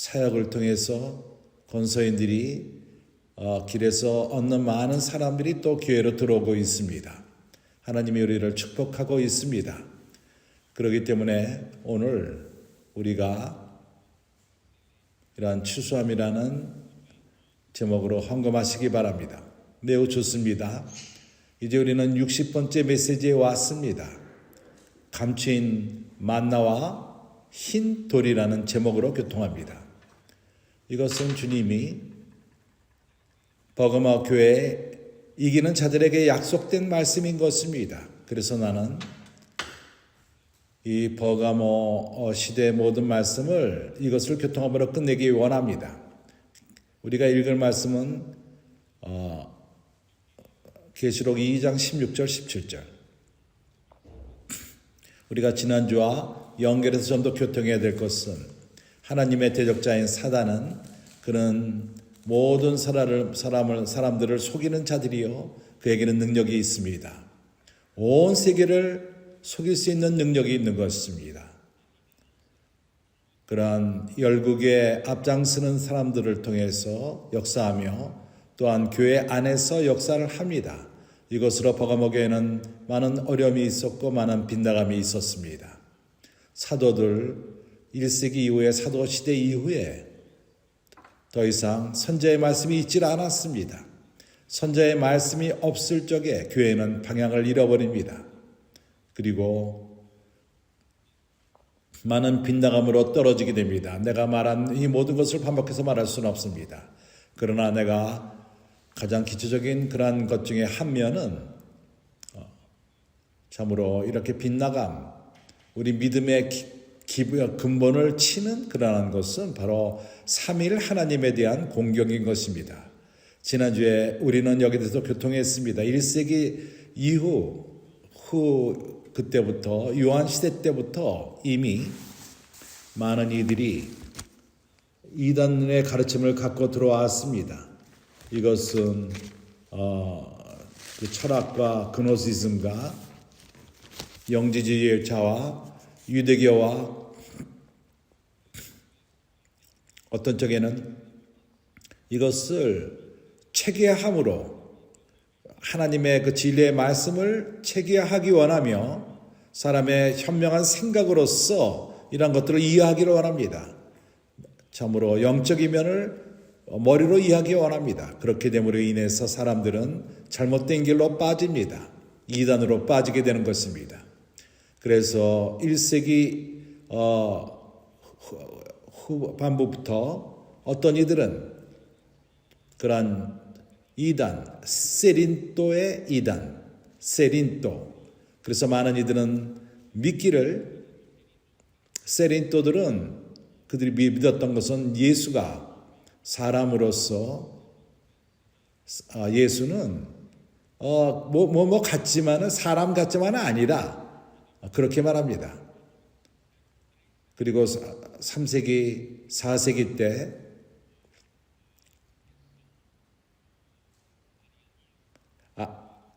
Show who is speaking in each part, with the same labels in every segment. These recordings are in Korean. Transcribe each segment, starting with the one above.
Speaker 1: 사역을 통해서 권서인들이 길에서 얻는 많은 사람들이 또 교회로 들어오고 있습니다. 하나님이 우리를 축복하고 있습니다. 그렇기 때문에 오늘 우리가 이러한 추수함이라는 제목으로 헌금하시기 바랍니다. 매우 좋습니다. 이제 우리는 60번째 메시지에 왔습니다. 감추인 만나와 흰 돌이라는 제목으로 교통합니다. 이것은 주님이 버가모 교회에 이기는 자들에게 약속된 말씀인 것입니다. 그래서 나는 이 버가모 시대의 모든 말씀을 이것을 교통함으로 끝내기 원합니다. 우리가 읽을 말씀은 계시록 2장 16절 17절. 우리가 지난주와 연결해서 좀 더 교통해야 될 것은 하나님의 대적자인 사단은 그는 모든 사람들을 속이는 자들이요 그에게는 능력이 있습니다. 온 세계를 속일 수 있는 능력이 있는 것입니다. 그러한 열국에 앞장서는 사람들을 통해서 역사하며 또한 교회 안에서 역사를 합니다. 이것으로 버가모 교회는 많은 어려움이 있었고 많은 빗나감이 있었습니다. 사도들 1세기 이후에 사도시대 이후에 더 이상 선자의 말씀이 있질 않았습니다. 선자의 말씀이 없을 적에 교회는 방향을 잃어버립니다. 그리고 많은 빗나감으로 떨어지게 됩니다. 내가 말한 이 모든 것을 반복해서 말할 수는 없습니다. 그러나 내가 가장 기초적인 그러한 것 중에 한 면은 참으로 이렇게 빗나감, 우리 믿음의 근본을 치는 그러한 것은 바로 삼위일 하나님에 대한 공경인 것입니다. 지난주에 우리는 여기 대해서 교통했습니다. 1세기 그때부터 요한시대 때부터 이미 많은 이들이 이단의 가르침을 갖고 들어왔습니다. 이것은 그 철학과 그노시즘과 영지주의자와 유대교와 어떤 쪽에는 이것을 체계함으로 하나님의 그 진리의 말씀을 체계하기 원하며 사람의 현명한 생각으로서 이런 것들을 이해하기를 원합니다. 참으로 영적인 면을 머리로 이해하기 원합니다. 그렇게 됨으로 인해서 사람들은 잘못된 길로 빠집니다. 이단으로 빠지게 되는 것입니다. 그래서 1세기 후반부부터 어떤 이들은 그러한 이단, 세린토의 이단, 세린토. 그래서 많은 이들은 믿기를, 세린토들은 그들이 믿었던 것은 예수가 사람으로서 예수는 같지만은 사람 같지만은 아니라 그렇게 말합니다. 그리고 3세기, 4세기 때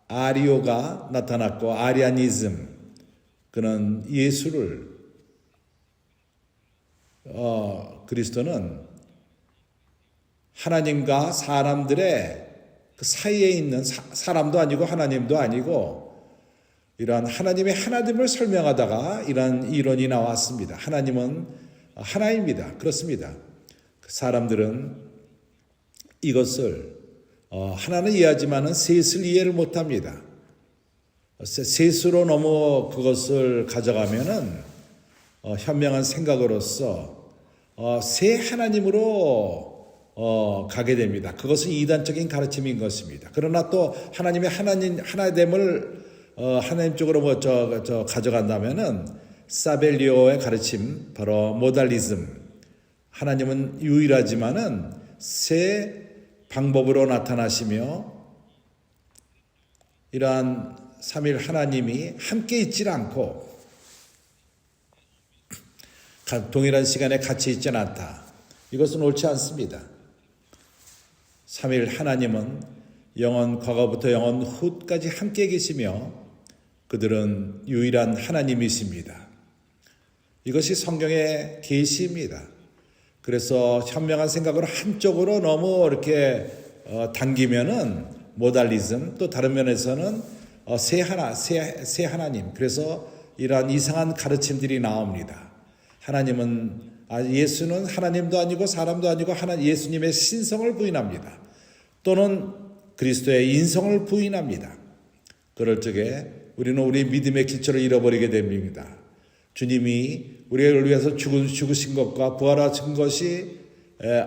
Speaker 1: 아리오가 나타났고 아리아니즘, 그는 예수를 그리스도는 하나님과 사람들의 그 사이에 있는 사람도 아니고 하나님도 아니고 이러한 하나님의 하나됨을 설명하다가 이러한 이론이 나왔습니다. 하나님은 하나입니다. 그렇습니다. 사람들은 이것을 하나는 이해하지만은 셋을 이해를 못합니다. 셋으로 너무 그것을 가져가면은 현명한 생각으로서 세 하나님으로 가게 됩니다. 그것은 이단적인 가르침인 것입니다. 그러나 또 하나님의 하나됨을 하나님 쪽으로 가져간다면은 사벨리오의 가르침, 바로 모달리즘. 하나님은 유일하지만은 세 방법으로 나타나시며 이러한 삼위일 하나님이 함께 있질 않고 동일한 시간에 같이 있지 않다. 이것은 옳지 않습니다. 삼위일 하나님은 영원 과거부터 영원 후까지 함께 계시며 그들은 유일한 하나님이십니다. 이것이 성경의 계시입니다. 그래서 현명한 생각으로 한쪽으로 너무 이렇게 당기면은 모달리즘, 또 다른 면에서는 세 하나님, 그래서 이러한 이상한 가르침들이 나옵니다. 예수는 하나님도 아니고 사람도 아니고 예수님의 신성을 부인합니다. 또는 그리스도의 인성을 부인합니다. 그럴 적에 우리는 우리 믿음의 기초를 잃어버리게 됩니다. 주님이 우리를 위해서 죽으신 것과 부활하신 것이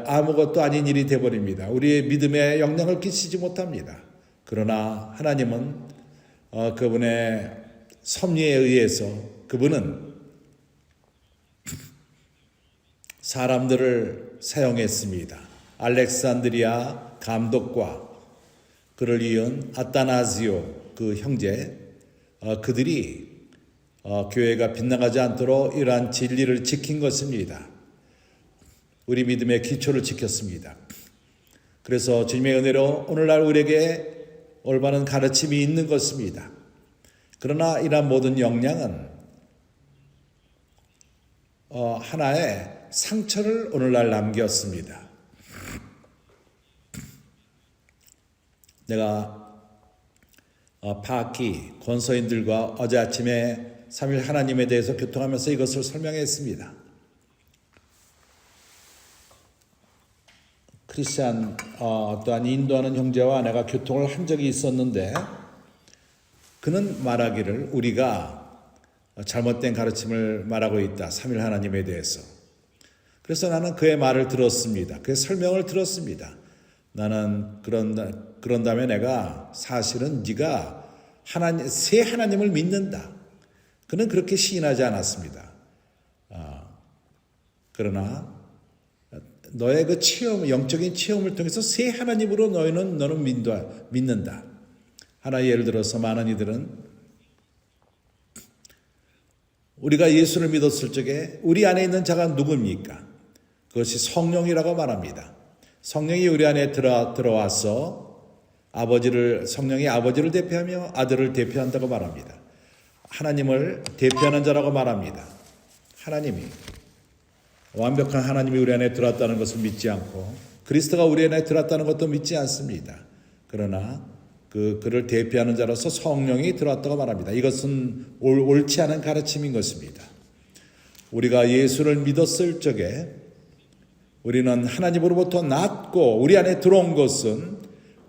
Speaker 1: 아무것도 아닌 일이 되어버립니다. 우리의 믿음에 영향을 끼치지 못합니다. 그러나 하나님은 그분의 섭리에 의해서 그분은 사람들을 사용했습니다. 알렉산드리아 감독과 그를 이은 아타나시오 그 형제, 그들이 교회가 빗나가지 않도록 이러한 진리를 지킨 것입니다. 우리 믿음의 기초를 지켰습니다. 그래서 주님의 은혜로 오늘날 우리에게 올바른 가르침이 있는 것입니다. 그러나 이러한 모든 역량은 하나의 상처를 오늘날 남겼습니다. 내가 파키 권서인들과 어제 아침에 삼위일 하나님에 대해서 교통하면서 이것을 설명했습니다. 크리스찬 또한 인도하는 형제와 내가 교통을 한 적이 있었는데 그는 말하기를 우리가 잘못된 가르침을 말하고 있다. 삼위일 하나님에 대해서. 그래서 나는 그의 말을 들었습니다. 그의 설명을 들었습니다. 나는 그런 다음에 내가 사실은 네가 세 하나님을 믿는다. 그는 그렇게 시인하지 않았습니다. 그러나 너의 그 체험, 영적인 체험을 통해서 세 하나님으로 너는 믿는다. 하나 예를 들어서 많은 이들은 우리가 예수를 믿었을 적에 우리 안에 있는 자가 누굽니까? 그것이 성령이라고 말합니다. 성령이 우리 안에 들어와서 성령이 아버지를 대표하며 아들을 대표한다고 말합니다. 하나님을 대표하는 자라고 말합니다. 하나님이 완벽한 하나님이 우리 안에 들어왔다는 것을 믿지 않고 그리스도가 우리 안에 들어왔다는 것도 믿지 않습니다. 그러나 그를 대표하는 자로서 성령이 들어왔다고 말합니다. 이것은 옳지 않은 가르침인 것입니다. 우리가 예수를 믿었을 적에 우리는 하나님으로부터 낳고 우리 안에 들어온 것은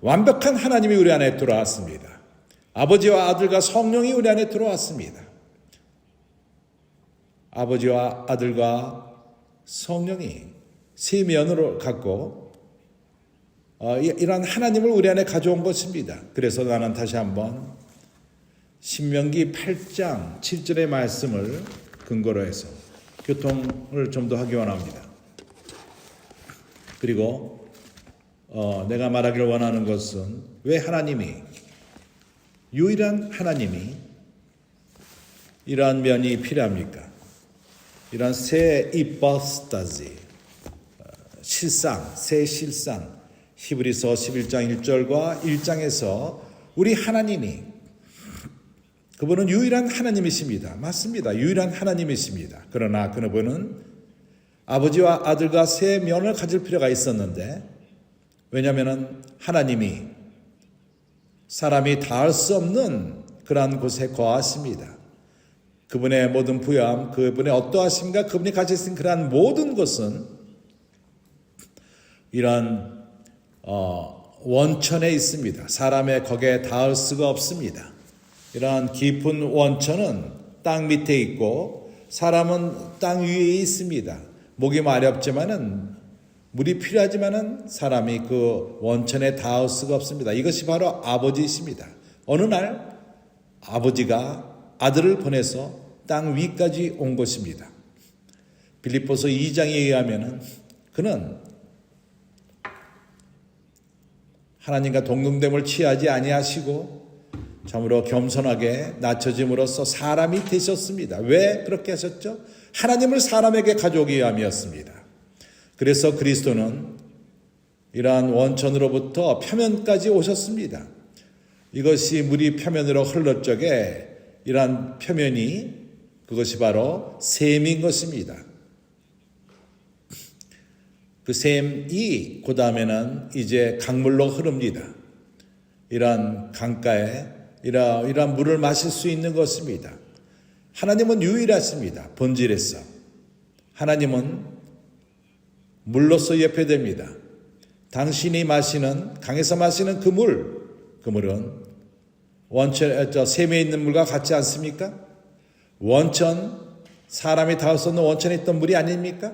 Speaker 1: 완벽한 하나님이 우리 안에 들어왔습니다. 아버지와 아들과 성령이 우리 안에 들어왔습니다. 아버지와 아들과 성령이 세 면으로 갖고 이러한 하나님을 우리 안에 가져온 것입니다. 그래서 나는 다시 한번 신명기 8장 7절의 말씀을 근거로 해서 교통을 좀 더 하기 원합니다. 그리고 내가 말하기를 원하는 것은 왜 유일한 하나님이 이러한 면이 필요합니까? 이러한 새 이포스타지, 새 실상, 히브리서 11장 1절과 1장에서 우리 하나님이 그분은 유일한 하나님이십니다. 맞습니다. 유일한 하나님이십니다. 그러나 그분은 아버지와 아들과 세 면을 가질 필요가 있었는데 왜냐하면 하나님이 사람이 닿을 수 없는 그러한 곳에 거하십니다. 그분의 모든 부여함, 그분의 어떠하심과 그분이 가지신 그러한 모든 것은 이러한 원천에 있습니다. 사람의 거기에 닿을 수가 없습니다. 이러한 깊은 원천은 땅 밑에 있고 사람은 땅 위에 있습니다. 목이 마렵지만은 물이 필요하지만은 사람이 그 원천에 닿을 수가 없습니다. 이것이 바로 아버지이십니다. 어느 날 아버지가 아들을 보내서 땅 위까지 온 것입니다. 빌립보서 2장에 의하면은 그는 하나님과 동등됨을 취하지 아니하시고 참으로 겸손하게 낮춰짐으로써 사람이 되셨습니다. 왜 그렇게 하셨죠? 하나님을 사람에게 가져오기 위함이었습니다. 그래서 그리스도는 이러한 원천으로부터 표면까지 오셨습니다. 이것이 물이 표면으로 흘러 적에 이러한 표면이 그것이 바로 샘인 것입니다. 그 샘이 그 다음에는 이제 강물로 흐릅니다. 이러한 강가에 이러한 물을 마실 수 있는 것입니다. 하나님은 유일하십니다. 본질에서. 하나님은 물로서 예표됩니다. 당신이 마시는, 강에서 마시는 그 물은 샘에 있는 물과 같지 않습니까? 원천, 사람이 닿을 수 없는 원천에 있던 물이 아닙니까?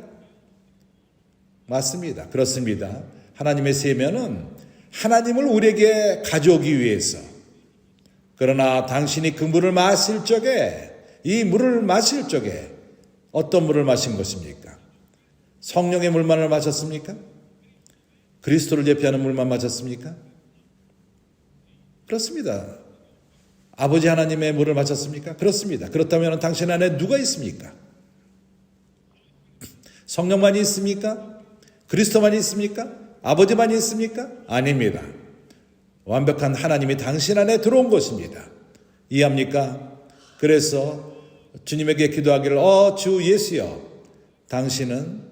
Speaker 1: 맞습니다. 그렇습니다. 하나님의 세면은 하나님을 우리에게 가져오기 위해서. 그러나 당신이 그 물을 마실 적에, 이 물을 마실 적에 어떤 물을 마신 것입니까? 성령의 물만을 마셨습니까? 그리스도를 예표하는 물만 마셨습니까? 그렇습니다. 아버지 하나님의 물을 마셨습니까? 그렇습니다. 그렇다면 당신 안에 누가 있습니까? 성령만이 있습니까? 그리스도만이 있습니까? 아버지만이 있습니까? 아닙니다. 완벽한 하나님이 당신 안에 들어온 것입니다. 이해합니까? 그래서 주님에게 기도하기를 주 예수여, 당신은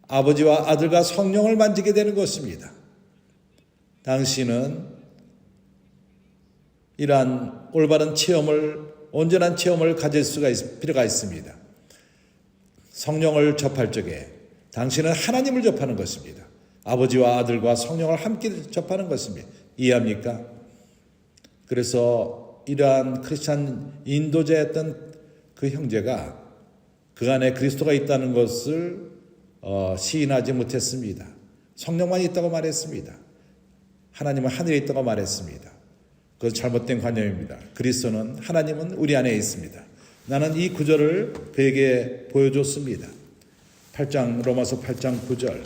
Speaker 1: 아버지와 아들과 성령을 만지게 되는 것입니다. 당신은 이러한 올바른 체험을, 온전한 체험을 가질 필요가 있습니다. 성령을 접할 적에 당신은 하나님을 접하는 것입니다. 아버지와 아들과 성령을 함께 접하는 것입니다. 이해합니까? 그래서 이러한 크리스찬 인도자였던 그 형제가 그 안에 그리스도가 있다는 것을 시인하지 못했습니다. 성령만 있다고 말했습니다. 하나님은 하늘에 있다고 말했습니다. 그건 잘못된 관념입니다. 그리스도는, 하나님은 우리 안에 있습니다. 나는 이 구절을 그에게 보여줬습니다. 로마서 8장 9절.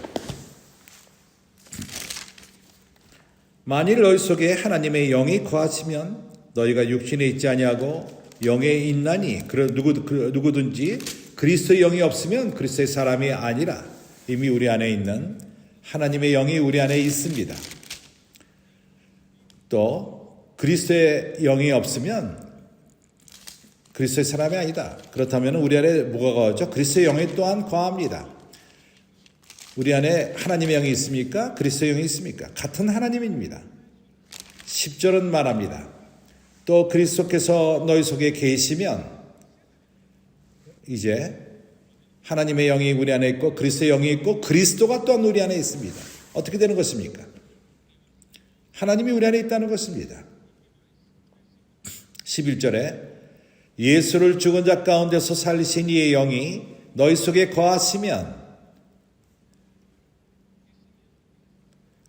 Speaker 1: 만일 너희 속에 하나님의 영이 거하시면 너희가 육신에 있지 아니하고 영에 있나니 누구든지 그리스도의 영이 없으면 그리스도의 사람이 아니라. 이미 우리 안에 있는 하나님의 영이 우리 안에 있습니다. 또 그리스도의 영이 없으면 그리스도의 사람이 아니다. 그렇다면 우리 안에 뭐가 거하죠? 그리스도의 영이 또한 거합니다. 우리 안에 하나님의 영이 있습니까? 그리스도의 영이 있습니까? 같은 하나님입니다. 10절은 말합니다. 또 그리스도께서 너희 속에 계시면, 이제 하나님의 영이 우리 안에 있고 그리스도의 영이 있고 그리스도가 또한 우리 안에 있습니다. 어떻게 되는 것입니까? 하나님이 우리 안에 있다는 것입니다. 11절에 예수를 죽은 자 가운데서 살리신 이의 영이 너희 속에 거하시면,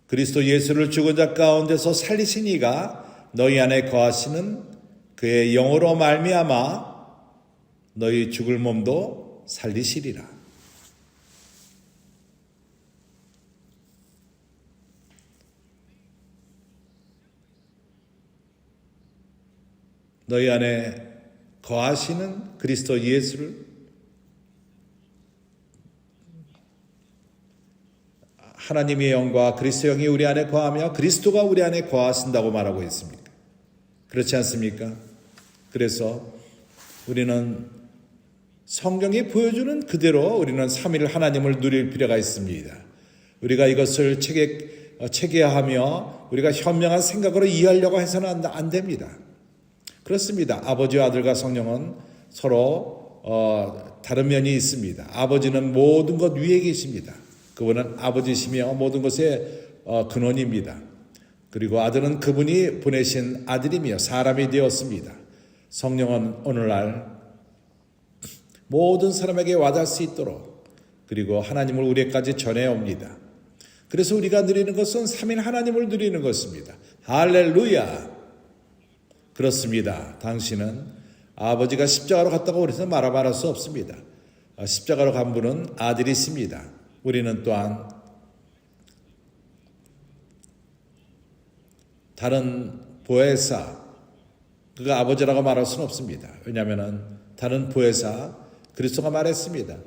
Speaker 1: 그리스도 예수를 죽은 자 가운데서 살리신 이가 너희 안에 거하시는 그의 영으로 말미암아 너희 죽을 몸도 살리시리라. 너희 안에 거하시는 그리스도 예수를, 하나님의 영과 그리스도 영이 우리 안에 거하며 그리스도가 우리 안에 거하신다고 말하고 있습니다. 그렇지 않습니까? 그래서 우리는 성경이 보여주는 그대로 우리는 삼위일 하나님을 누릴 필요가 있습니다. 우리가 이것을 체계화하며 우리가 현명한 생각으로 이해하려고 해서는 안 됩니다. 그렇습니다. 아버지와 아들과 성령은 서로 다른 면이 있습니다. 아버지는 모든 것 위에 계십니다. 그분은 아버지시며 모든 것의 근원입니다. 그리고 아들은 그분이 보내신 아들이며 사람이 되었습니다. 성령은 오늘날 모든 사람에게 와닿을 수 있도록, 그리고 하나님을 우리에까지 전해옵니다. 그래서 우리가 누리는 것은 삼위일 하나님을 누리는 것입니다. 할렐루야. 그렇습니다. 당신은 아버지가 십자가로 갔다고 그래서 말할 수 없습니다. 십자가로 간 분은 아들이십니다. 우리는 또한 다른 보혜사, 그가 아버지라고 말할 수는 없습니다. 왜냐하면 다른 보혜사 그리스도가 말했습니다.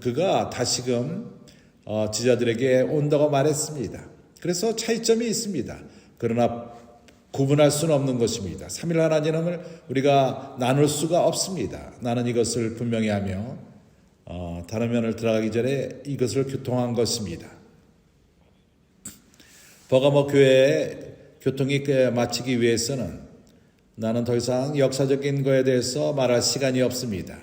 Speaker 1: 그가 다시금 지자들에게 온다고 말했습니다. 그래서 차이점이 있습니다. 그러나 구분할 수는 없는 것입니다. 삼일 하나님을 우리가 나눌 수가 없습니다. 나는 이것을 분명히 하며 다른 면을 들어가기 전에 이것을 교통한 것입니다. 버가모 교회의 교통이 마치기 위해서는 나는 더 이상 역사적인 거에 대해서 말할 시간이 없습니다.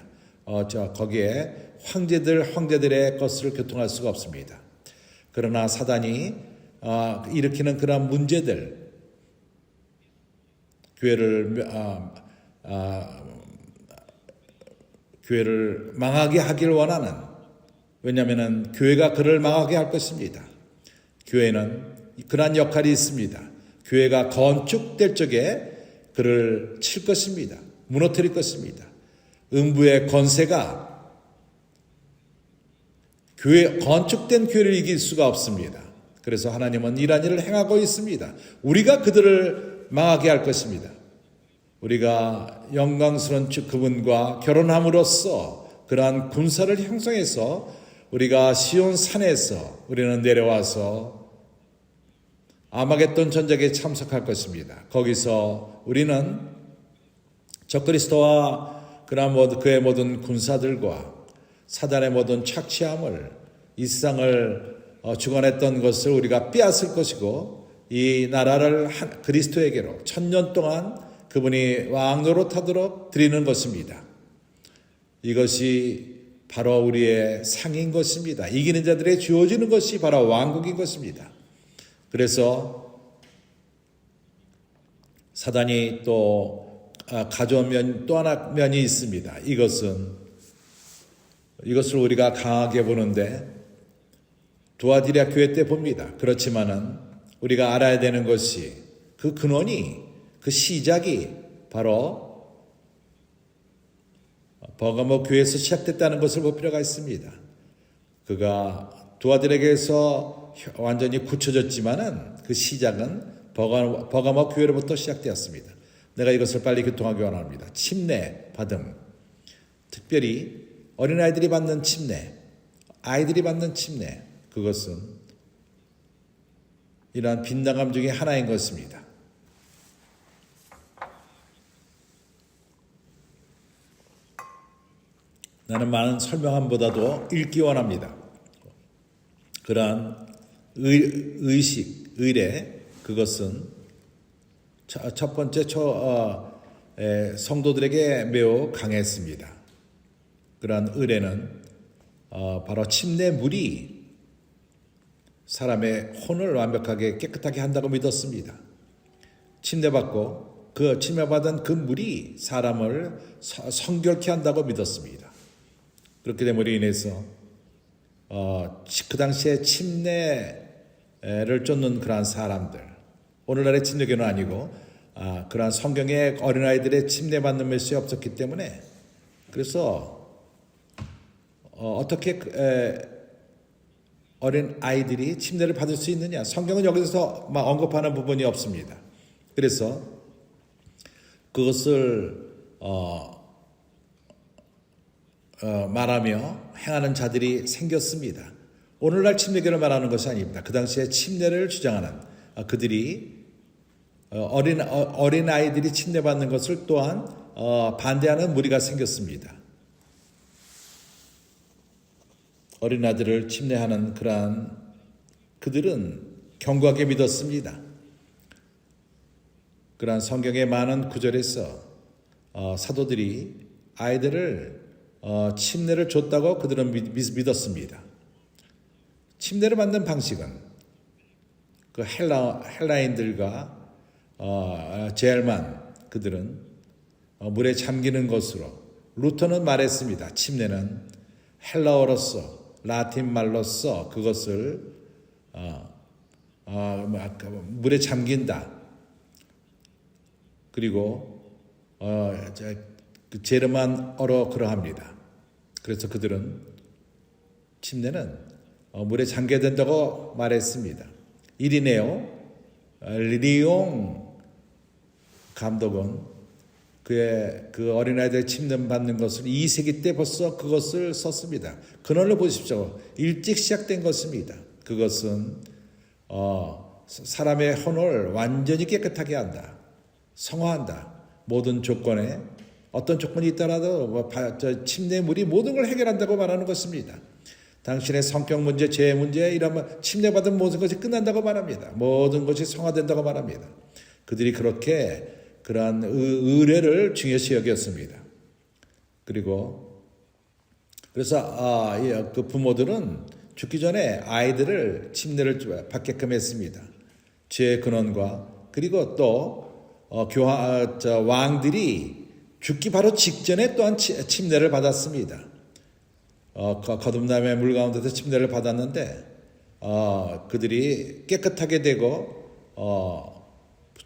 Speaker 1: 거기에 황제들의 것을 교통할 수가 없습니다. 그러나 사단이 일으키는 그런 문제들, 교회를 망하게 하길 원하는, 왜냐하면 교회가 그를 망하게 할 것입니다. 교회는 그러한 역할이 있습니다. 교회가 건축될 적에 그를 칠 것입니다. 무너뜨릴 것입니다. 음부의 권세가 건축된 교회를 이길 수가 없습니다. 그래서 하나님은 이러한 일을 행하고 있습니다. 우리가 그들을 망하게 할 것입니다. 우리가 영광스러운 그분과 결혼함으로써 그러한 군사를 형성해서 우리가 시온 산에서 우리는 내려와서 아마겟돈 전쟁에 참석할 것입니다. 거기서 우리는 적그리스도와 그의 모든 군사들과 사단의 모든 착취함을, 이 세상을 주관했던 것을 우리가 빼앗을 것이고, 이 나라를 그리스도에게로 1000년 동안 그분이 왕 노릇하도록 드리는 것입니다. 이것이 바로 우리의 상인 것입니다. 이기는 자들에게 주어지는 것이 바로 왕국인 것입니다. 그래서 사단이 또 가져온 또 하나 면이 있습니다. 이것을 우리가 강하게 보는데 두아디라 교회 때 봅니다. 그렇지만은 우리가 알아야 되는 것이 그 근원이, 그 시작이 바로 버가모 교회에서 시작됐다는 것을 볼 필요가 있습니다. 그가 두아디라에게서 완전히 굳혀졌지만은 그 시작은 버가모 교회로부터 시작되었습니다. 내가 이것을 빨리 교통하기 원합니다. 침례 받음, 특별히 어린아이들이 받는 침례, 아이들이 받는 침례, 그것은 이러한 빈당함 중에 하나인 것입니다. 나는 많은 설명함보다도 읽기 원합니다. 그러한 의식, 의례, 그것은 첫 번째 성도들에게 매우 강했습니다. 그러한 의례는 바로 침례물이 사람의 혼을 완벽하게 깨끗하게 한다고 믿었습니다. 침례받고 그 침례받은 그 물이 사람을 성결케 한다고 믿었습니다. 그렇게 됨으로 인해서 그 당시에 침례를 쫓는 그러한 사람들, 오늘날의 침례교는 아니고 그러한 성경의 어린아이들의 침례받는 것이 없었기 때문에, 그래서 어떻게 어린 아이들이 침례를 받을 수 있느냐, 성경은 여기서 막 언급하는 부분이 없습니다. 그래서 그것을 말하며 행하는 자들이 생겼습니다. 오늘날 침례교를 말하는 것이 아닙니다. 그 당시에 침례를 주장하는 그들이 어린 아이들이 침례받는 것을 또한 반대하는 무리가 생겼습니다. 어린 아들을 침례하는 그러한 그들은 견고하게 믿었습니다. 그러한 성경의 많은 구절에서 사도들이 아이들을 침례를 줬다고 그들은 믿었습니다. 침례를 받는 방식은 그 헬라인들과 제알만 그들은 물에 잠기는 것으로, 루터는 말했습니다. 침례는 헬라어로서, 라틴 말로서 그것을 물에 잠긴다. 그리고 제르만어로 그러합니다. 그래서 그들은 침례는 물에 잠겨야 된다고 말했습니다. 이리네오, 리옹 감독은 그의 그 어린아이들 침례 받는 것을 2세기 때 벌써 그것을 썼습니다. 근원을 보십시오. 일찍 시작된 것입니다. 그것은 사람의 혼을 완전히 깨끗하게 한다. 성화한다. 모든 조건에 어떤 조건이 있더라도 침례물이 모든 걸 해결한다고 말하는 것입니다. 당신의 성격 문제, 죄 문제 이러면 침례받은 모든 것이 끝난다고 말합니다. 모든 것이 성화된다고 말합니다. 그들이 그렇게 그러한 의례를 중요시 여겼습니다. 그래서 그 부모들은 죽기 전에 아이들을 침례를 받게끔 했습니다. 죄의 근원과 그리고 또 왕들이 죽기 바로 직전에 또한 침례를 받았습니다. 거듭남의 물 가운데서 침례를 받았는데 그들이 깨끗하게 되고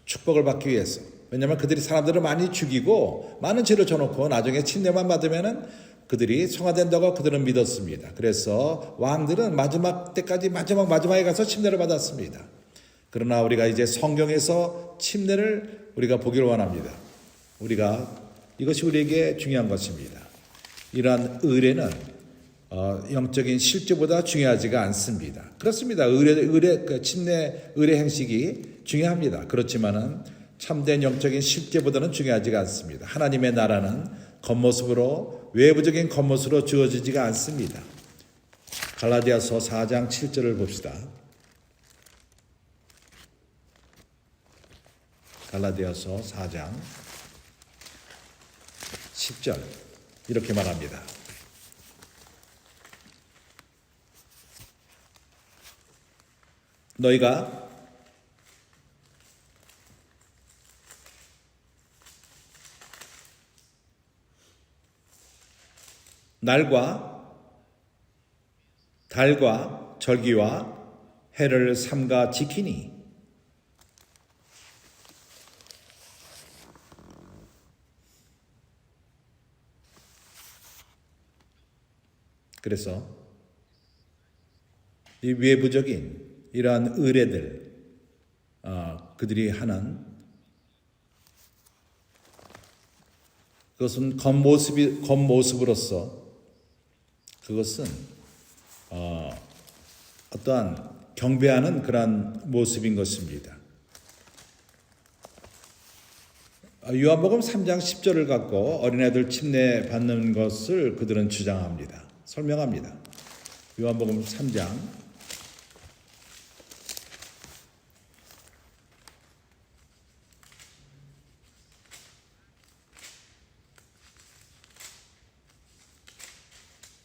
Speaker 1: 축복을 받기 위해서. 왜냐하면 그들이 사람들을 많이 죽이고 많은 죄를 져놓고 나중에 침례만 받으면은 그들이 성화된다고 그들은 믿었습니다. 그래서 왕들은 마지막 때까지 마지막에 가서 침례를 받았습니다. 그러나 우리가 이제 성경에서 침례를 우리가 보기를 원합니다. 이것이 우리에게 중요한 것입니다. 이러한 의례는 영적인 실제보다 중요하지가 않습니다. 그렇습니다. 침례 의례 행식이 중요합니다. 그렇지만은 참된 영적인 실제보다는 중요하지가 않습니다. 하나님의 나라는 겉모습으로 외부적인 겉모습으로 주어지지가 않습니다. 갈라디아서 4장 7절을 봅시다. 갈라디아서 4장 10절 이렇게 말합니다. 너희가 날과 달과 절기와 해를 삼가 지키니 그래서 이 외부적인 이러한 의례들 그들이 하는 그것은 겉모습으로서 그것은 어떠한 경배하는 그러한 모습인 것입니다. 요한복음 3장 10절을 갖고 어린애들 침례 받는 것을 그들은 주장합니다. 설명합니다. 요한복음 3장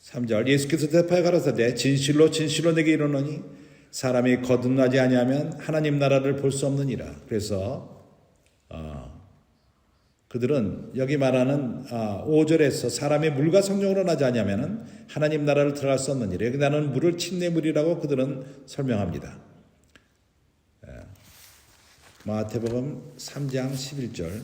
Speaker 1: 3절 예수께서 대답하여 가라사대 진실로 진실로 내게 이르노니 사람이 거듭나지 아니하면 하나님 나라를 볼 수 없느니라. 그래서 그들은 여기 말하는 5절에서 사람이 물과 성령으로 나지 아니하면 하나님 나라를 들어갈 수 없느니라. 여기 나는 물을 침례물이라고 그들은 설명합니다. 마태복음 3장 11절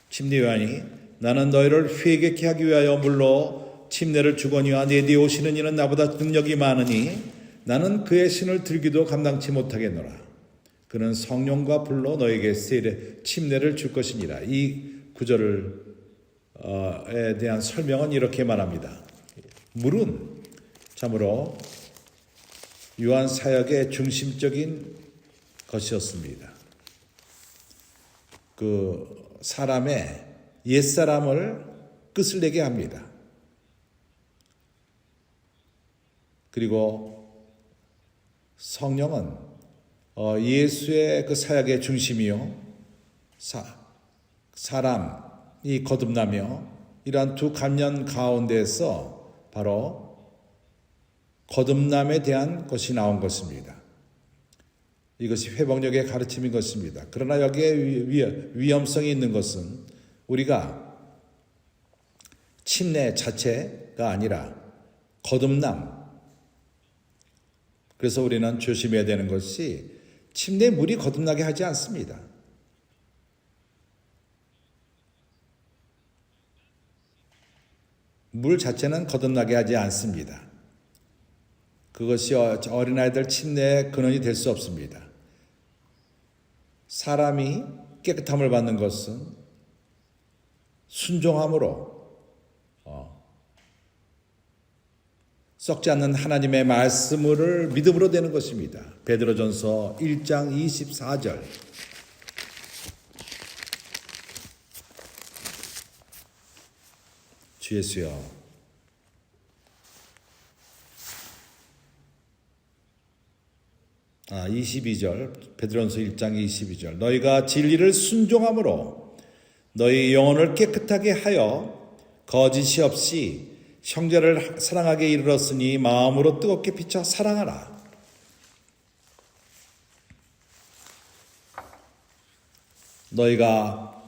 Speaker 1: 침례 요한이 나는 너희를 회개케 하기 위하여 물로 침례를 주거니와 내 뒤에 오시는 이는 나보다 능력이 많으니 나는 그의 신을 들기도 감당치 못하겠노라. 그는 성령과 불로 너에게 침례를 줄 것이니라. 이 구절에 대한 설명은 이렇게 말합니다. 물은 참으로 요한 사역의 중심적인 것이었습니다. 사람의 옛사람을 끝을 내게 합니다. 그리고 성령은 예수의 그 사역의 중심이요 사람이 거듭나며 이러한 두 관련 가운데서 바로 거듭남에 대한 것이 나온 것입니다. 이것이 회복력의 가르침인 것입니다. 그러나 여기에 위험성이 있는 것은 우리가 침례 자체가 아니라 거듭남. 그래서 우리는 조심해야 되는 것이 침례물이 거듭나게 하지 않습니다. 물 자체는 거듭나게 하지 않습니다. 그것이 어린아이들 침례의 근원이 될 수 없습니다. 사람이 깨끗함을 받는 것은 순종함으로 썩지 않는 하나님의 말씀을 믿음으로 되는 것입니다. 베드로전서 1장 24절. 주 예수여, 22절, 베드로전서 1장 22절. 너희가 진리를 순종함으로 너희 영혼을 깨끗하게 하여 거짓이 없이 형제를 사랑하게 이르렀으니 마음으로 뜨겁게 비춰 사랑하라. 너희가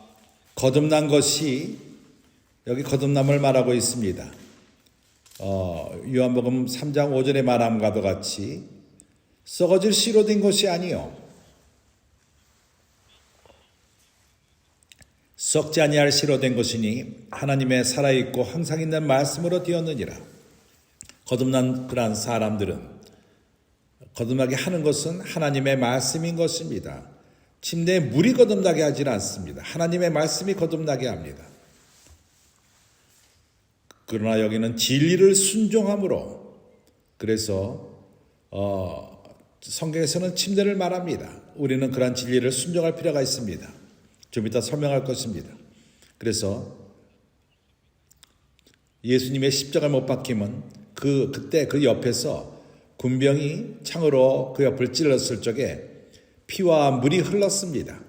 Speaker 1: 거듭난 것이, 여기 거듭남을 말하고 있습니다. 요한복음 3장 5절의 말함과도 같이 썩어질 씨로 된 것이 아니요 썩지 아니할 씨로 된 것이니 하나님의 살아있고 항상 있는 말씀으로 되었느니라. 거듭난 그러한 사람들은 거듭나게 하는 것은 하나님의 말씀인 것입니다. 침대에 물이 거듭나게 하지 않습니다. 하나님의 말씀이 거듭나게 합니다. 그러나 여기는 진리를 순종함으로, 그래서 성경에서는 침례를 말합니다. 우리는 그러한 진리를 순종할 필요가 있습니다. 좀 이따 설명할 것입니다. 그래서 예수님의 십자가에 못 박힘은 그때 그 옆에서 군병이 창으로 그 옆을 찔렀을 적에 피와 물이 흘렀습니다.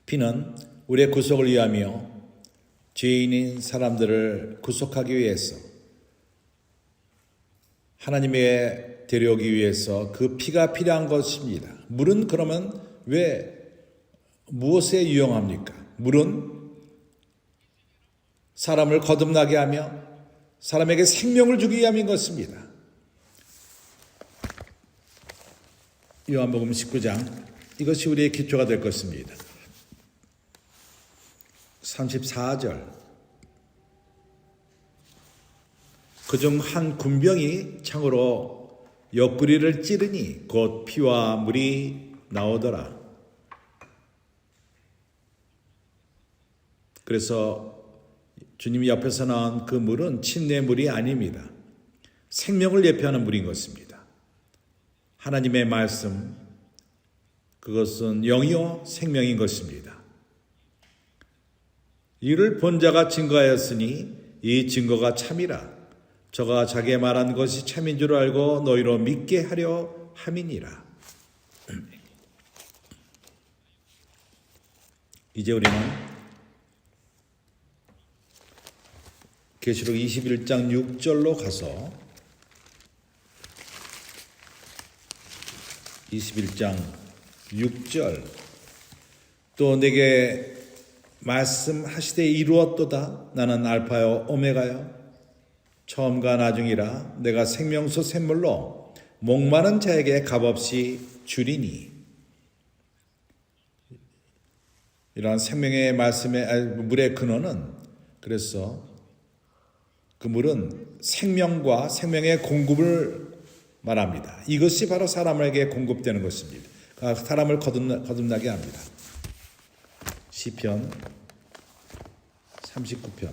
Speaker 1: 피는 우리의 구속을 위하며 죄인인 사람들을 구속하기 위해서, 하나님의 데려오기 위해서 그 피가 필요한 것입니다. 물은 그러면 왜 무엇에 유용합니까? 물은 사람을 거듭나게 하며 사람에게 생명을 주기 위함인 것입니다. 요한복음 19장, 이것이 우리의 기초가 될 것입니다. 34절. 그중 한 군병이 창으로 옆구리를 찌르니 곧 피와 물이 나오더라. 그래서 주님이 옆에서 나온 그 물은 침례 물이 아닙니다. 생명을 예표하는 물인 것입니다. 하나님의 말씀, 그것은 영이요 생명인 것입니다. 이를 본 자가 증거하였으니 이 증거가 참이라. 저가 자기의 말한 것이 참인 줄 알고 너희로 믿게 하려 함이니라. 이제 우리는 계시록 21장 6절로 가서 21장 6절. 또 내게 말씀하시되 이루었도다. 나는 알파요 오메가요 처음과 나중이라. 내가 생명수 샘물로 목마른 자에게 값없이 주리니. 이러한 생명의 말씀의 물의 근원은, 그래서 그 물은 생명과 생명의 공급을 말합니다. 이것이 바로 사람에게 공급되는 것입니다. 사람을 거듭나게 합니다. 시편 39편.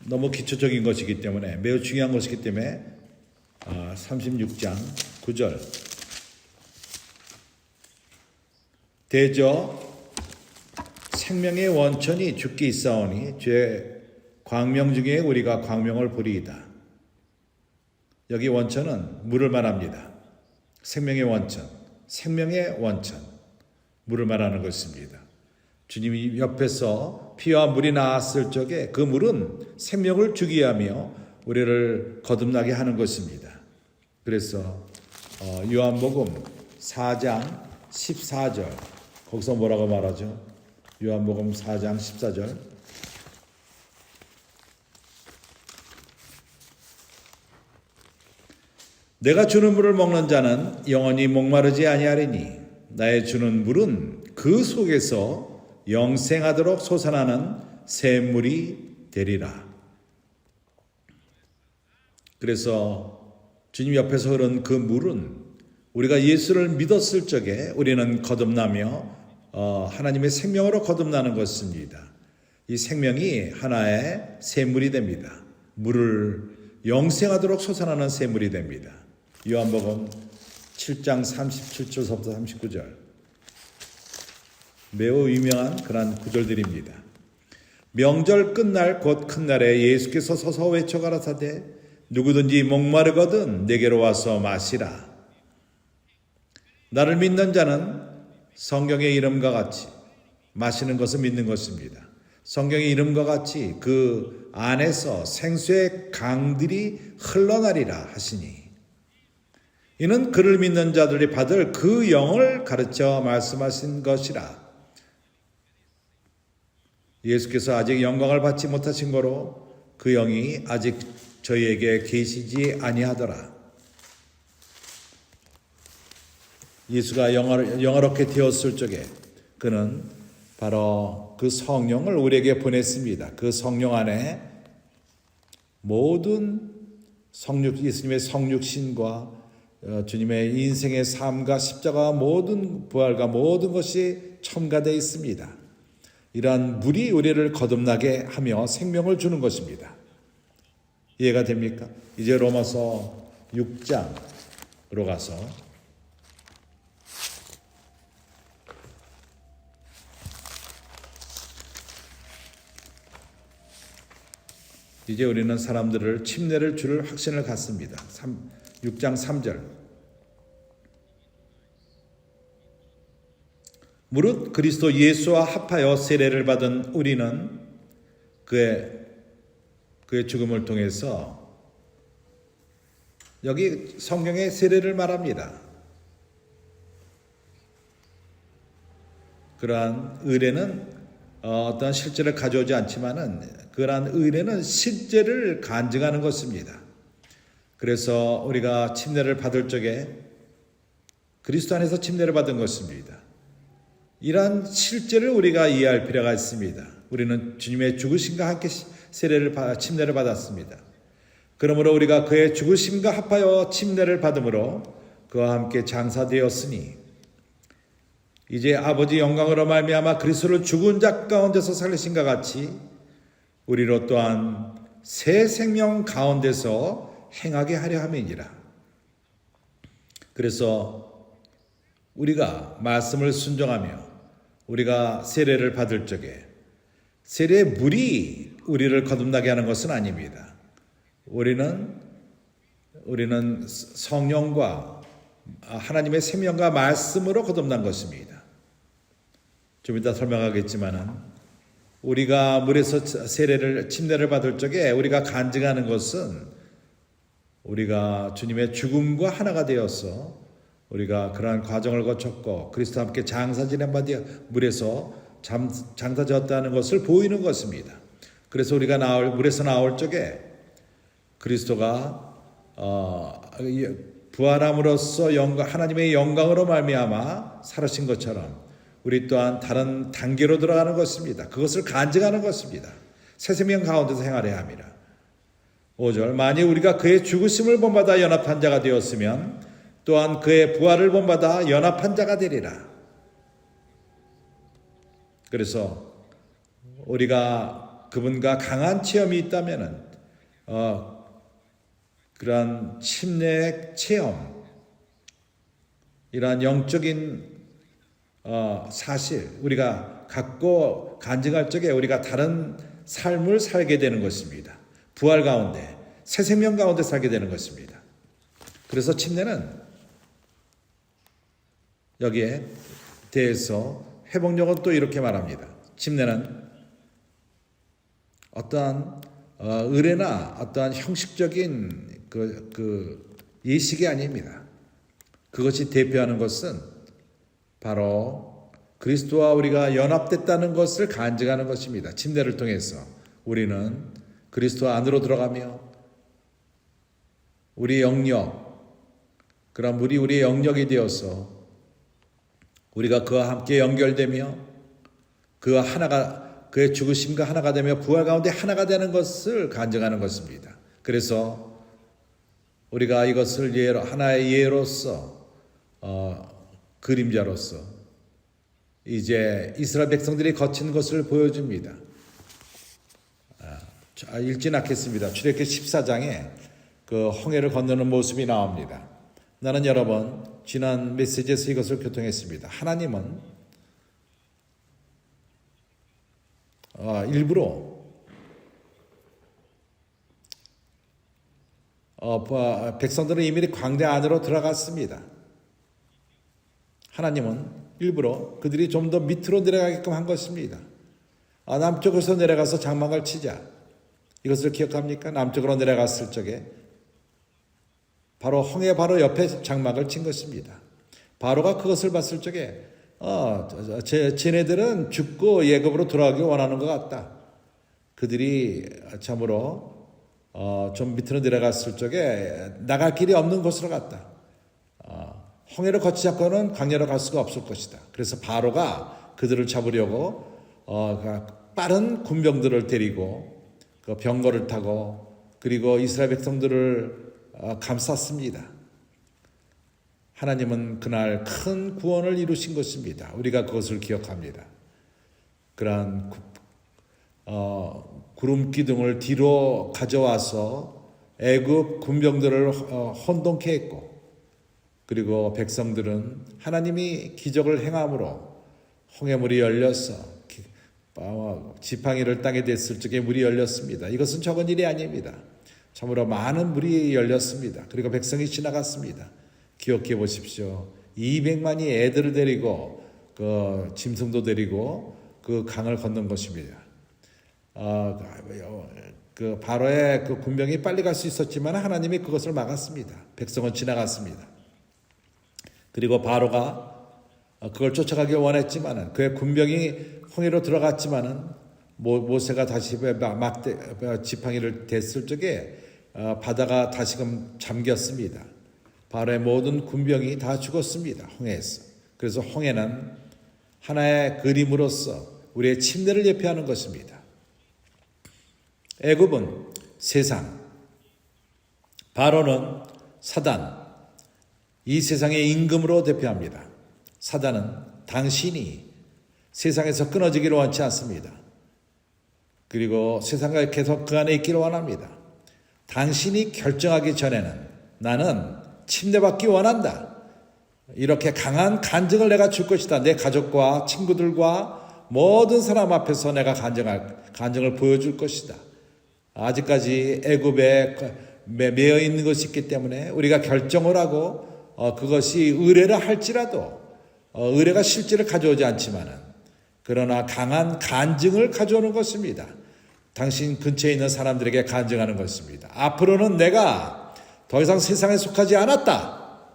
Speaker 1: 너무 기초적인 것이기 때문에, 매우 중요한 것이기 때문에 36장 9절. 대저 생명의 원천이 주께 있사오니 죄 광명 중에 우리가 광명을 보리이다. 여기 원천은 물을 말합니다. 생명의 원천, 생명의 원천, 물을 말하는 것입니다. 주님이 옆에서 피와 물이 나왔을 적에 그 물은 생명을 주기 하며 우리를 거듭나게 하는 것입니다. 그래서 요한복음 4장 14절, 거기서 뭐라고 말하죠? 요한복음 4장 14절. 내가 주는 물을 먹는 자는 영원히 목마르지 아니하리니 나의 주는 물은 그 속에서 영생하도록 솟아나는 샘물이 되리라. 그래서 주님 옆에서 흐른 그 물은 우리가 예수를 믿었을 적에 우리는 거듭나며 하나님의 생명으로 거듭나는 것입니다. 이 생명이 하나의 샘물이 됩니다. 물을 영생하도록 솟아나는 샘물이 됩니다. 요한복음 7장 37절부터 39절. 매우 유명한 그런 구절들입니다. 명절 끝날 곧 큰 날에 예수께서 서서 외쳐 가라사대 누구든지 목마르거든 내게로 와서 마시라. 나를 믿는 자는 성경의 이름과 같이 마시는 것을 믿는 것입니다. 성경의 이름과 같이 그 안에서 생수의 강들이 흘러나리라 하시니 이는 그를 믿는 자들이 받을 그 영을 가르쳐 말씀하신 것이라. 예수께서 아직 영광을 받지 못하신 거로 그 영이 아직 저희에게 계시지 아니하더라. 예수가 영화롭게 되었을 적에 그는 바로 그 성령을 우리에게 보냈습니다. 그 성령 안에 모든 예수님의 성육신과 주님의 인생의 삶과 십자가 모든 부활과 모든 것이 첨가되어 있습니다. 이러한 물이 우리를 거듭나게 하며 생명을 주는 것입니다. 이해가 됩니까? 이제 로마서 6장으로 가서 이제 우리는 사람들을 침례를 줄 확신을 갖습니다. 6장 3절. 무릇 그리스도 예수와 합하여 세례를 받은 우리는 그의 죽음을 통해서 여기 성경의 세례를 말합니다. 그러한 의례는 어떤 실제를 가져오지 않지만은 그러한 의례는 실제를 간증하는 것입니다. 그래서 우리가 침례를 받을 적에 그리스도 안에서 침례를 받은 것입니다. 이러한 실제를 우리가 이해할 필요가 있습니다. 우리는 주님의 죽으심과 함께 침례를 받았습니다. 그러므로 우리가 그의 죽으심과 합하여 침례를 받음으로 그와 함께 장사되었으니 이제 아버지 영광으로 말미암아 그리스도를 죽은 자 가운데서 살리신과 같이 우리로 또한 새 생명 가운데서 행하게 하려 함이니라. 그래서 우리가 말씀을 순종하며 우리가 세례를 받을 적에 세례의 물이 우리를 거듭나게 하는 것은 아닙니다. 우리는 성령과 하나님의 생명과 말씀으로 거듭난 것입니다. 좀 이따 설명하겠지만은 우리가 물에서 침례를 받을 적에 우리가 간증하는 것은 우리가 주님의 죽음과 하나가 되어서 우리가 그러한 과정을 거쳤고 그리스도와 함께 장사 지낸 바 되어 물에서 장사되었다는 것을 보이는 것입니다. 그래서 우리가 물에서 나올 적에 그리스도가 부활함으로써 하나님의 영광으로 말미암아 살아신 것처럼 우리 또한 다른 단계로 들어가는 것입니다. 그것을 간증하는 것입니다. 새 생명 가운데서 행하려 함이라. 5절 만일 우리가 그의 죽으심을 본받아 연합한 자가 되었으면 또한 그의 부활을 본받아 연합한 자가 되리라. 그래서 우리가 그분과 강한 체험이 있다면은 그러한 침례의 체험, 이러한 영적인 사실 우리가 갖고 간증할 적에 우리가 다른 삶을 살게 되는 것입니다. 부활 가운데 새 생명 가운데 살게 되는 것입니다. 그래서 침례는 여기에 대해서 회복력은 또 이렇게 말합니다. 침례는 어떠한 의례나 어떠한 형식적인 그 예식이 아닙니다. 그것이 대표하는 것은 바로 그리스도와 우리가 연합됐다는 것을 간증하는 것입니다. 침례를 통해서 우리는 그리스도 안으로 들어가며 우리의 영역, 그런 물이 우리의 영역이 되어서 우리가 그와 함께 연결되며 그 하나가 그의 죽으심과 하나가 되며 부활 가운데 하나가 되는 것을 간증하는 것입니다. 그래서 우리가 이것을 예로 하나의 예로서 그림자로서 이제 이스라엘 백성들이 거친 것을 보여줍니다. 읽진 않겠습니다. 출애굽기 14장에 그 홍해를 건너는 모습이 나옵니다. 나는 여러 번 지난 메시지에서 이것을 교통했습니다. 하나님은 일부러 백성들은 이미 광대 안으로 들어갔습니다. 하나님은 일부러 그들이 좀 더 밑으로 내려가게끔 한 것입니다. 남쪽에서 내려가서 장막을 치자. 이것을 기억합니까? 남쪽으로 내려갔을 적에 바로 홍해 바로 옆에 장막을 친 것입니다. 바로가 그것을 봤을 적에 쟤네들은 죽고 예굽으로 돌아가기 원하는 것 같다. 그들이 참으로 좀 밑으로 내려갔을 적에 나갈 길이 없는 곳으로 갔다. 홍해를 거치지 않고는 광야로 갈 수가 없을 것이다. 그래서 바로가 그들을 잡으려고 빠른 군병들을 데리고 그 병거를 타고 그리고 이스라엘 백성들을 감쌌습니다. 하나님은 그날 큰 구원을 이루신 것입니다. 우리가 그것을 기억합니다. 그러한 구름 기둥을 뒤로 가져와서 애굽 군병들을 혼동케 했고 그리고 백성들은 하나님이 기적을 행함으로 홍해물이 열려서 지팡이를 땅에 댔을 적에 물이 열렸습니다. 이것은 적은 일이 아닙니다. 참으로 많은 물이 열렸습니다. 그리고 백성이 지나갔습니다. 기억해 보십시오. 200만이 애들을 데리고 그 짐승도 데리고 그 강을 건넌 것입니다. 그 바로의 그 군병이 빨리 갈 수 있었지만 하나님이 그것을 막았습니다. 백성은 지나갔습니다. 그리고 바로가 그걸 쫓아가기 원했지만은 그의 군병이 홍해로 들어갔지만은 모세가 다시 지팡이를 댔을 적에 바다가 다시금 잠겼습니다. 바로의 모든 군병이 다 죽었습니다. 홍해에서. 그래서 홍해는 하나의 그림으로서 우리의 침례를 예표하는 것입니다. 애굽은 세상, 바로는 사단, 이 세상의 임금으로 대표합니다. 사단은 당신이 세상에서 끊어지기를 원치 않습니다. 그리고 세상과 계속 그 안에 있기를 원합니다. 당신이 결정하기 전에는 나는 침례받기 원한다. 이렇게 강한 간증을 내가 줄 것이다. 내 가족과 친구들과 모든 사람 앞에서 내가 간증을 보여줄 것이다. 아직까지 애굽에 매여 있는 것이 있기 때문에 우리가 결정을 하고 그것이 의뢰라 할지라도 의뢰가 실제를 가져오지 않지만은 그러나 강한 간증을 가져오는 것입니다. 당신 근처에 있는 사람들에게 간증하는 것입니다. 앞으로는 내가 더 이상 세상에 속하지 않았다.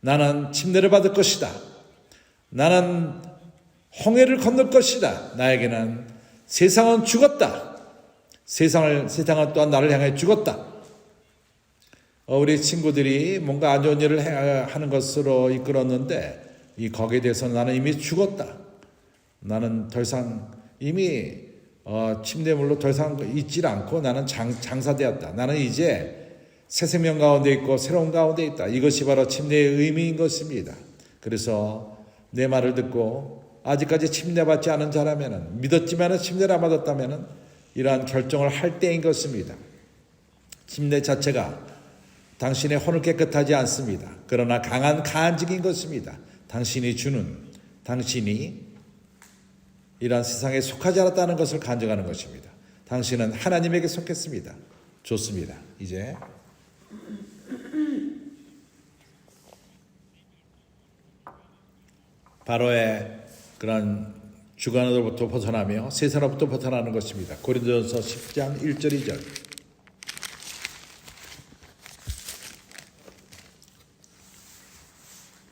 Speaker 1: 나는 침례를 받을 것이다. 나는 홍해를 건널 것이다. 나에게는 세상은 죽었다. 세상은 또한 나를 향해 죽었다. 우리 친구들이 뭔가 안 좋은 일을 하는 것으로 이끌었는데 거기에 대해서는 나는 이미 죽었다. 나는 더 이상 이미 침례물로 더 이상 있질 않고 나는 장사되었다. 나는 이제 새 생명 가운데 있고 새로운 가운데 있다. 이것이 바로 침례의 의미인 것입니다. 그래서 내 말을 듣고 아직까지 침례받지 않은 자라면은 믿었지만은 침례를 안 받았다면은 이러한 결정을 할 때인 것입니다. 침례 자체가 당신의 혼을 깨끗하지 않습니다. 그러나 강한 간증인 것입니다. 당신이 이러한 세상에 속하지 않았다는 것을 간증하는 것입니다. 당신은 하나님에게 속했습니다. 좋습니다. 이제 바로의 그런 주관으로부터 벗어나며 세상으로부터 벗어나는 것입니다. 고린도전서 10장 1절 2절.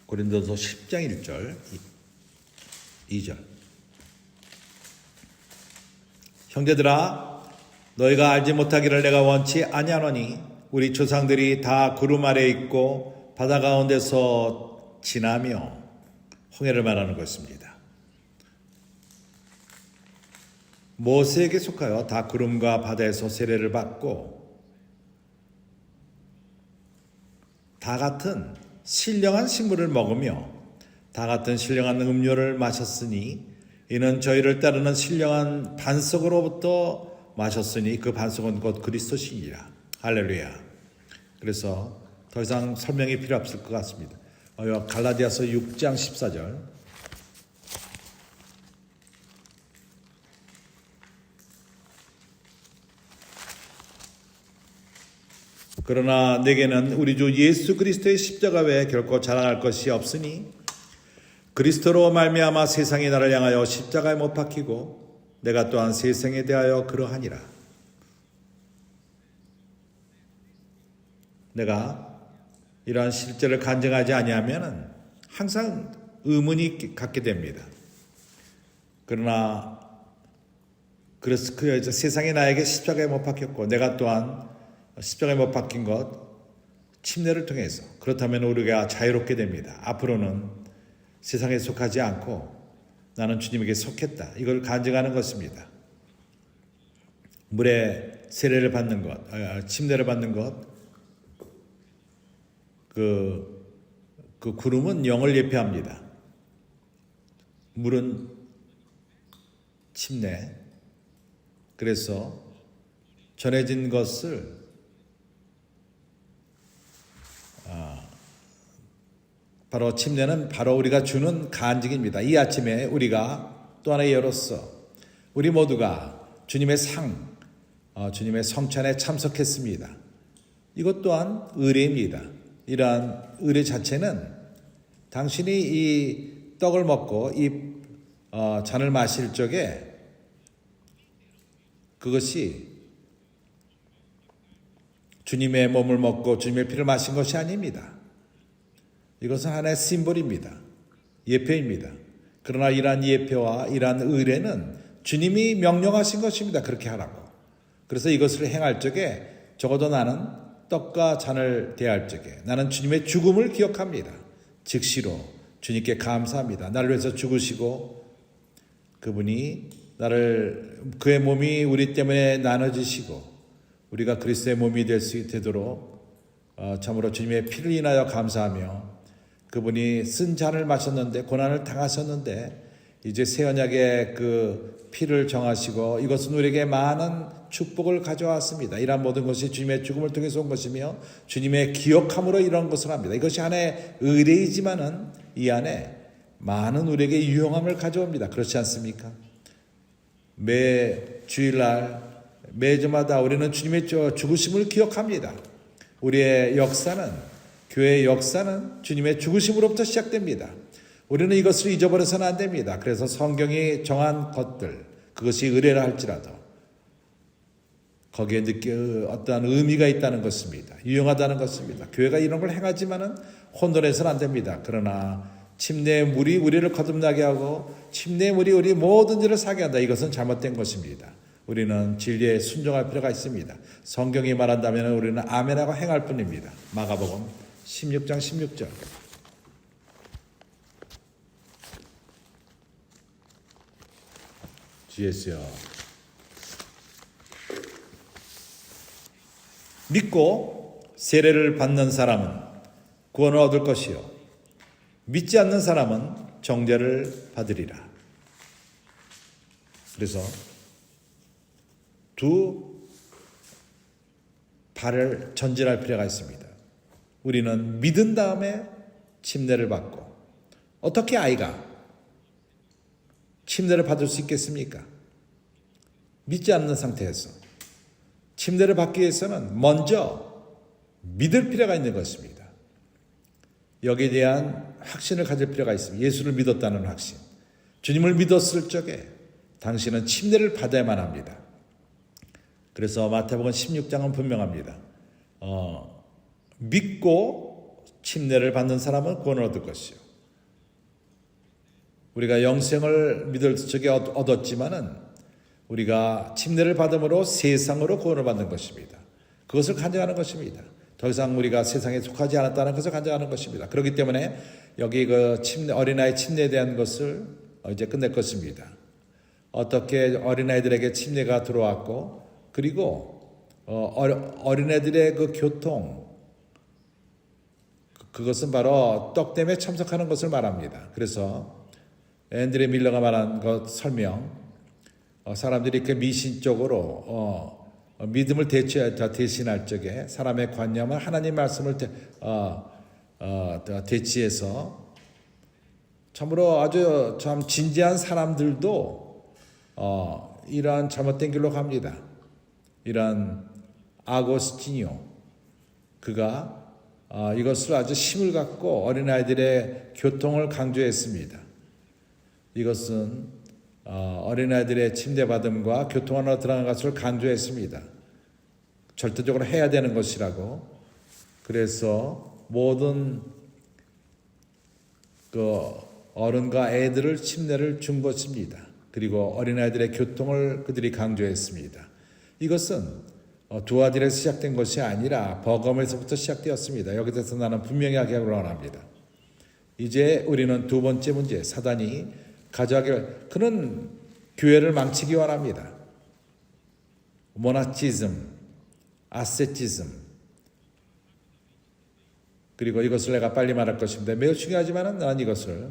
Speaker 1: 고린도전서 10장 1절 2절. 형제들아, 너희가 알지 못하기를 내가 원치 아니하노니 우리 조상들이 다 구름 아래 있고 바다 가운데서 지나며 홍해를 말하는 것입니다. 모세에게 속하여 다 구름과 바다에서 세례를 받고 다 같은 신령한 식물을 먹으며 다 같은 신령한 음료를 마셨으니 이는 저희를 따르는 신령한 반석으로부터 마셨으니 그 반석은 곧 그리스도시니라. 할렐루야. 그래서 더 이상 설명이 필요 없을 것 같습니다. 갈라디아서 6장 14절. 그러나 내게는 우리 주 예수 그리스도의 십자가 외에 결코 자랑할 것이 없으니 그리스도로 말미암아 세상이 나를 향하여 십자가에 못 박히고 내가 또한 세상에 대하여 그러하니라. 내가 이러한 실제를 간증하지 아니하면은 항상 의문이 갖게 됩니다. 그러나 그래서 세상이 나에게 십자가에 못 박혔고 내가 또한 십자가에 못 박힌 것 침례를 통해서 그렇다면 우리가 자유롭게 됩니다. 앞으로는 세상에 속하지 않고 나는 주님에게 속했다. 이걸 간증하는 것입니다. 물에 세례를 받는 것, 침례를 받는 것, 그 구름은 영을 예표합니다. 물은 침례. 그래서 전해진 것을 바로 침례는 바로 우리가 주는 간증입니다. 이 아침에 우리가 또 하나의 예로서 우리 모두가 주님의 주님의 성찬에 참석했습니다. 이것 또한 의례입니다. 이러한 의례 자체는 당신이 이 떡을 먹고 이 잔을 마실 적에 그것이 주님의 몸을 먹고 주님의 피를 마신 것이 아닙니다. 이것은 하나의 심볼입니다. 예표입니다. 그러나 이러한 예표와 이러한 의례는 주님이 명령하신 것입니다. 그렇게 하라고. 그래서 이것을 행할 적에 적어도 나는 떡과 잔을 대할 적에 나는 주님의 죽음을 기억합니다. 즉시로 주님께 감사합니다. 나를 위해서 죽으시고 그분이 그의 몸이 우리 때문에 나눠지시고 우리가 그리스도의 몸이 되도록 참으로 주님의 피를 인하여 감사하며 그분이 쓴 잔을 마셨는데 고난을 당하셨는데 이제 새 언약의 그 피를 정하시고 이것은 우리에게 많은 축복을 가져왔습니다. 이러한 모든 것이 주님의 죽음을 통해서 온 것이며 주님의 기억함으로 이런 것을 합니다. 이것이 하나의 의례이지만은 이 안에 많은 우리에게 유용함을 가져옵니다. 그렇지 않습니까? 매 주일날 매주마다 우리는 주님의 죽으심을 기억합니다. 우리의 역사는 교회의 역사는 주님의 죽으심으로부터 시작됩니다. 우리는 이것을 잊어버려서는 안 됩니다. 그래서 성경이 정한 것들 그것이 의례라 할지라도 거기에 어떠한 의미가 있다는 것입니다. 유용하다는 것입니다. 교회가 이런 걸 행하지만은 혼돈해서는 안 됩니다. 그러나 침례의 물이 우리를 거듭나게 하고 침례의 물이 우리 모든 일을 사게 한다. 이것은 잘못된 것입니다. 우리는 진리에 순종할 필요가 있습니다. 성경이 말한다면 우리는 아멘하고 행할 뿐입니다. 마가복음 16장 16절. 주예수여. 믿고 세례를 받는 사람은 구원을 얻을 것이요 믿지 않는 사람은 정죄를 받으리라. 그래서 두 발을 전진할 필요가 있습니다. 우리는 믿은 다음에 침례를 받고 어떻게 아이가 침례를 받을 수 있겠습니까? 믿지 않는 상태에서 침례를 받기 위해서는 먼저 믿을 필요가 있는 것입니다. 여기에 대한 확신을 가질 필요가 있습니다. 예수를 믿었다는 확신. 주님을 믿었을 적에 당신은 침례를 받아야만 합니다. 그래서 마태복음 16장은 분명합니다. 믿고 침례를 받는 사람은 구원을 얻을 것이요. 우리가 영생을 믿을 적에 얻었지만은 우리가 침례를 받음으로 세상으로 구원을 받는 것입니다. 그것을 간증하는 것입니다. 더 이상 우리가 세상에 속하지 않았다는 것을 간증하는 것입니다. 그렇기 때문에 여기 어린아이 침례에 대한 것을 이제 끝낼 것입니다. 어떻게 어린아이들에게 침례가 들어왔고, 그리고 어린애들의 그 교통, 그것은 바로 떡댐에 참석하는 것을 말합니다. 그래서 앤드레 밀러가 말한 것 설명, 사람들이 이렇게 미신적으로 믿음을 대신할 적에 사람의 관념은 하나님 말씀을 대치해서 참으로 아주 참 진지한 사람들도 이러한 잘못된 길로 갑니다. 이런 아고스티니오, 그가 이것을 아주 힘을 갖고 어린아이들의 교통을 강조했습니다. 이것은 어린아이들의 침대받음과 교통 안으로 들어가는 것을 강조했습니다. 절대적으로 해야 되는 것이라고. 그래서 모든 그 어른과 애들을 침례를 준 것입니다. 그리고 어린아이들의 교통을 그들이 강조했습니다. 이것은 두아딜에서 시작된 것이 아니라 버거에서부터 시작되었습니다. 여기 대해서 나는 분명히 하기 원합니다. 이제 우리는 두 번째 문제, 사단이 가져가길, 그는 교회를 망치기 원합니다. 모나치즘, 아세티즘, 그리고 이것을 내가 빨리 말할 것입니다. 매우 중요하지만 나는 이것을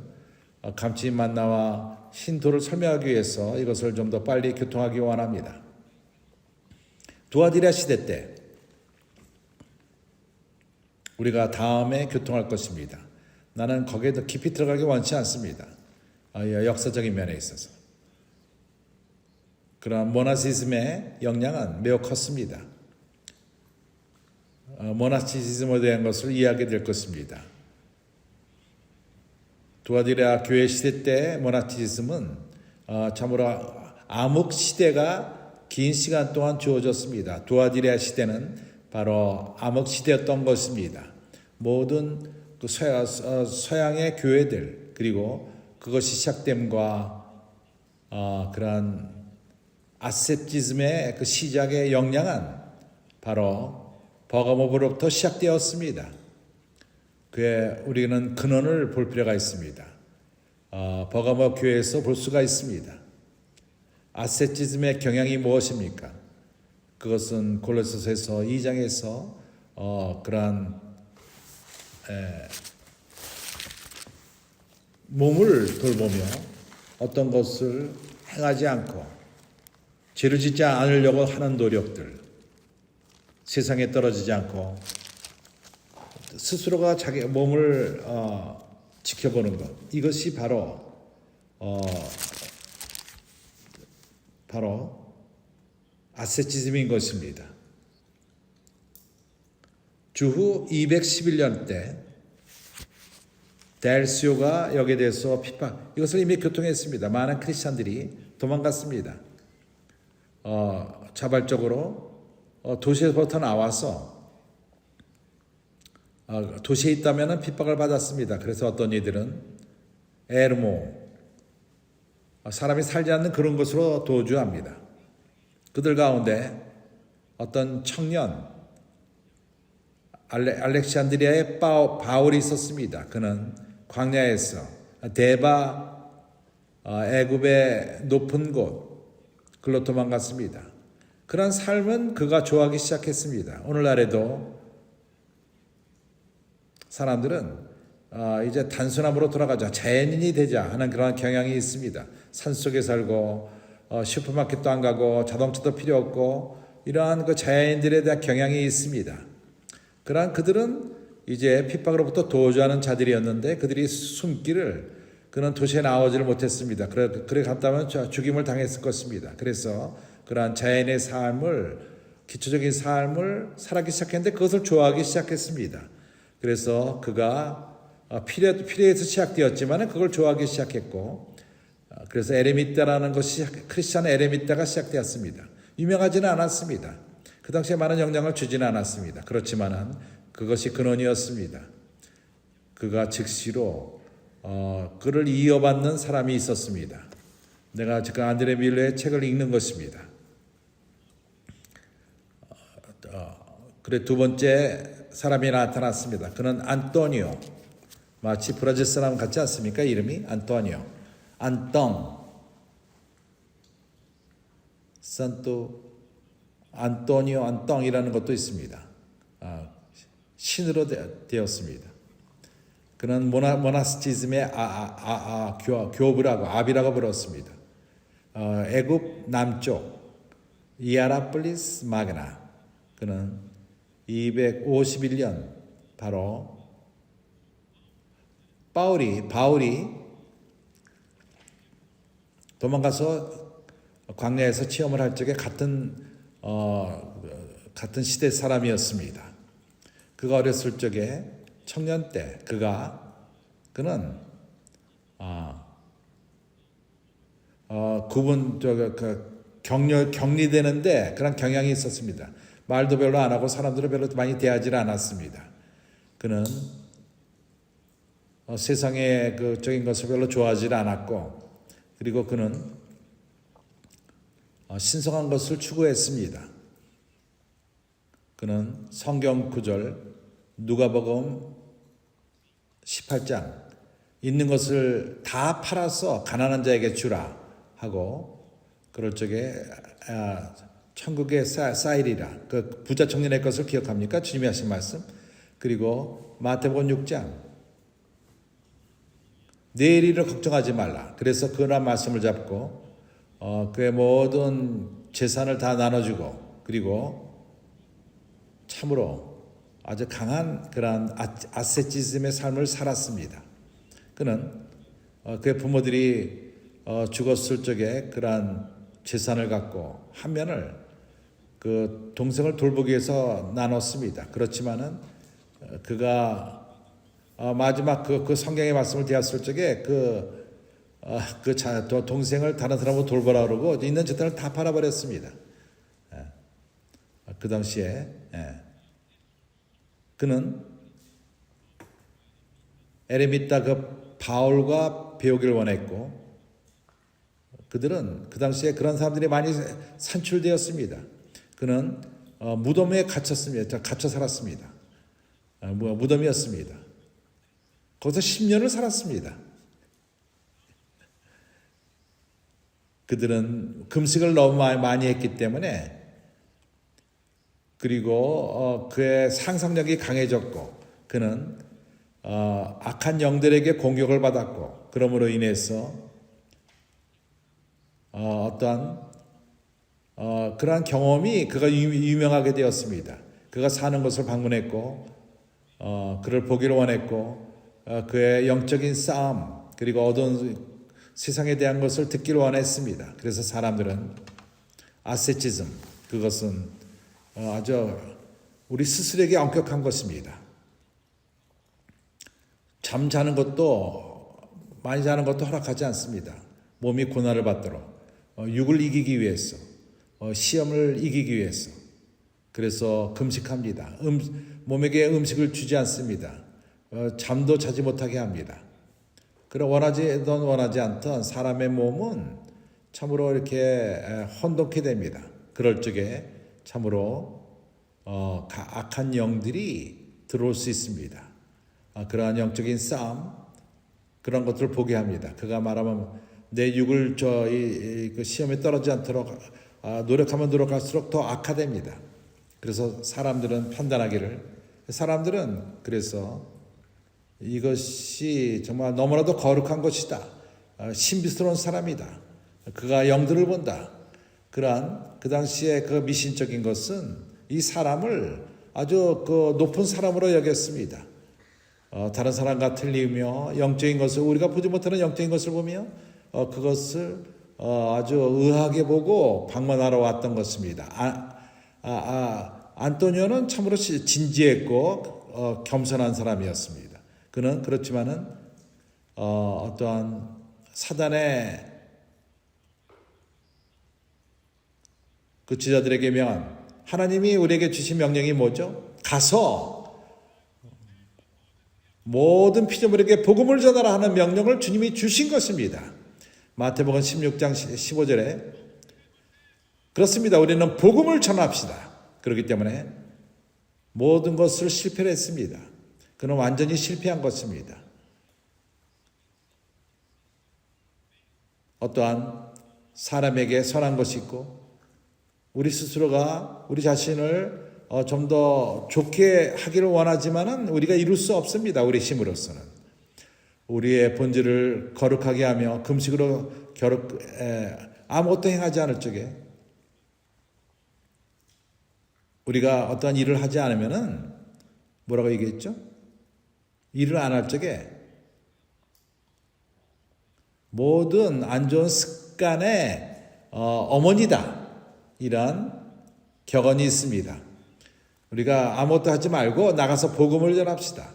Speaker 1: 감치 만나와 신도를 설명하기 위해서 이것을 좀 더 빨리 교통하기 원합니다. 두아디라 시대 때 우리가 다음에 교통할 것입니다. 나는 거기에 더 깊이 들어가기 원치 않습니다. 역사적인 면에 있어서. 그런 모나시즘의 영향은 매우 컸습니다. 모나시즘에 대한 것을 이해하게 될 것입니다. 두아디라 교회 시대 때 모나시즘은 참으로 암흑 시대가 긴 시간 동안 주어졌습니다. 두아디라 시대는 바로 암흑 시대였던 것입니다. 모든 그 서양의 교회들, 그리고 그것이 시작됨과 그러한 아세티즘의 그 시작의 영향은 바로 버가모로부터 시작되었습니다. 그에 우리는 근원을 볼 필요가 있습니다. 버가모 교회에서 볼 수가 있습니다. 아세티즘의 경향이 무엇입니까? 그것은 골로새서 2장에서 그러한 몸을 돌보며 어떤 것을 행하지 않고 죄를 짓지 않으려고 하는 노력들, 세상에 떨어지지 않고 스스로가 자기 몸을 지켜보는 것, 이것이 바로 아세티즘인 것입니다. 주후 211년 때 델시오가 여기에 대해서 이것을 이미 교통했습니다. 많은 크리스찬들이 도망갔습니다. 자발적으로 도시에서부터 나와서 도시에 있다면 핍박을 받았습니다. 그래서 어떤 이들은 에르모, 사람이 살지 않는 그런 것으로 도주합니다. 그들 가운데 어떤 청년 알렉산드리아의 바울이 있었습니다. 그는 광야에서 데바 애굽의 높은 곳, 글로 도망갔습니다. 그런 삶은 그가 좋아하기 시작했습니다. 오늘날에도 사람들은 이제 단순함으로 돌아가자, 자연인이 되자 하는 그런 경향이 있습니다. 산속에 살고 슈퍼마켓도 안 가고 자동차도 필요 없고 이러한 그 자연인들에 대한 경향이 있습니다. 그러한 그들은 이제 핍박으로부터 도주하는 자들이었는데 그들이 숨기를 그는 도시에 나오지를 못했습니다. 그래 갔다면 죽임을 당했을 것입니다. 그래서 그러한 자연의 삶을, 기초적인 삶을 살아가기 시작했는데 그것을 좋아하기 시작했습니다. 그래서 그가 필요해서 시작되었지만 그걸 좋아하기 시작했고, 그래서 에레미따라는 것이 크리스찬 에레미따가 시작되었습니다. 유명하지는 않았습니다. 그 당시에 많은 영향을 주지는 않았습니다. 그렇지만은 그것이 근원이었습니다. 그가 즉시로 그를 이어받는 사람이 있었습니다. 내가 지금 안드레 밀러의 책을 읽는 것입니다. 그래 두 번째 사람이 나타났습니다. 그는 안토니오, 마치 브라질 사람 같지 않습니까? 이름이 안토니오, 안똥. 산토 안토니오 안똥이라는 것도 있습니다. 신으로 되었습니다. 그는 모나스티즘의 교부라고 아비라고 불렀습니다. 애굽 남쪽 이아라플리스 마그나, 그는 251년 바로 바울이 도망가서 광야에서 체험을 할 적에 같은 시대 사람이었습니다. 그가 어렸을 적에 청년 때 그는 격리되는데 그런 경향이 있었습니다. 말도 별로 안 하고 사람들을 별로 많이 대하지 않았습니다. 그는 세상의 적인 것을 별로 좋아하지 않았고, 그리고 그는 신성한 것을 추구했습니다. 그는 성경 구절 누가복음 18장 있는 것을 다 팔아서 가난한 자에게 주라 하고, 그럴 적에 천국에 쌓이리라, 그 부자 청년의 것을 기억합니까? 주님이 하신 말씀. 그리고 마태복음 6장 내일 일을 걱정하지 말라. 그래서 그런 말씀을 잡고 그의 모든 재산을 다 나눠주고, 그리고 참으로 아주 강한 그러한 아세티즘의 삶을 살았습니다. 그는 그의 부모들이 죽었을 적에 그러한 재산을 갖고 한 면을 그 동생을 돌보기 위해서 나눴습니다. 그렇지만은 그가 마지막 그 성경의 말씀을 대했을 적에 동생을 다른 사람으로 돌보라 그러고 있는 재산을 다 팔아버렸습니다. 그 당시에 그는 에레미타 바울과 배우기를 원했고, 그들은 그 당시에 그런 사람들이 많이 산출되었습니다. 그는 무덤에 갇혀 살았습니다. 무덤이었습니다. 거기서 10년을 살았습니다. 그들은 금식을 너무 많이 했기 때문에, 그리고 그의 상상력이 강해졌고, 그는 악한 영들에게 공격을 받았고, 그러므로 인해서 어떠한 그러한 경험이 그가 유명하게 되었습니다. 그가 사는 곳을 방문했고, 그를 보기를 원했고, 그의 영적인 싸움, 그리고 어두운 세상에 대한 것을 듣기를 원했습니다. 그래서 사람들은 아세티즘, 그것은 아주 우리 스스로에게 엄격한 것입니다. 잠자는 것도, 많이 자는 것도 허락하지 않습니다. 몸이 고난을 받도록, 육을 이기기 위해서, 시험을 이기기 위해서. 그래서 금식합니다. 몸에게 음식을 주지 않습니다. 잠도 자지 못하게 합니다. 그럼 원하지 않던 사람의 몸은 참으로 이렇게 혼돈케 됩니다. 그럴 적에 참으로 악한 영들이 들어올 수 있습니다. 그러한 영적인 싸움, 그런 것들을 보게 합니다. 그가 말하면 내 육을 그 시험에 떨어지지 않도록 노력하면 노력할수록 더 악화됩니다. 그래서 사람들은 그래서 이것이 정말 너무나도 거룩한 것이다. 신비스러운 사람이다. 그가 영들을 본다. 그러한 그 당시에 그 미신적인 것은 이 사람을 아주 높은 사람으로 여겼습니다. 다른 사람과 틀리며 영적인 것을, 우리가 보지 못하는 영적인 것을 보며 그것을 아주 의하게 보고 방문하러 왔던 것입니다. 안토니오는 참으로 진지했고 겸손한 사람이었습니다. 그는 그렇지만은 어떠한 사단의 그 지자들에게 명한, 하나님이 우리에게 주신 명령이 뭐죠? 가서 모든 피조물에게 복음을 전하라 하는 명령을 주님이 주신 것입니다. 마태복음 16장 15절에 그렇습니다. 우리는 복음을 전합시다. 그렇기 때문에 모든 것을 실패를 했습니다. 그는 완전히 실패한 것입니다. 어떠한 사람에게 선한 것이 있고 우리 스스로가 우리 자신을 좀 더 좋게 하기를 원하지만은 우리가 이룰 수 없습니다. 우리 힘으로서는. 우리의 본질을 거룩하게 하며 금식으로 아무것도 행하지 않을 적에 우리가 어떠한 일을 하지 않으면은 뭐라고 얘기했죠? 일을 안 할 적에 모든 안 좋은 습관의 어머니다. 이런 격언이 있습니다. 우리가 아무것도 하지 말고 나가서 복음을 전합시다.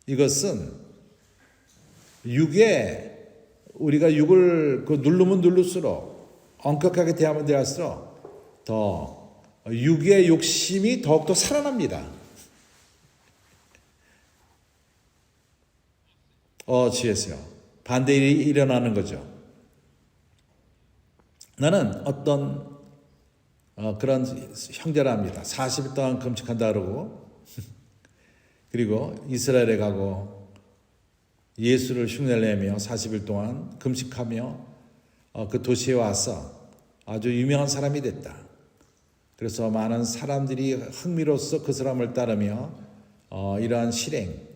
Speaker 1: 이것은 우리가 육을 누르면 누를수록 엄격하게 대하면 대할수록 더 육의 욕심이 더욱더 살아납니다. 지혜세요. 반대일이 일어나는 거죠. 나는 어떤 그런 형제라 합니다. 40일 동안 금식한다 그러고 그리고 이스라엘에 가고 예수를 흉내를 내며 40일 동안 금식하며 그 도시에 와서 아주 유명한 사람이 됐다. 그래서 많은 사람들이 흥미로써 그 사람을 따르며 이러한 실행,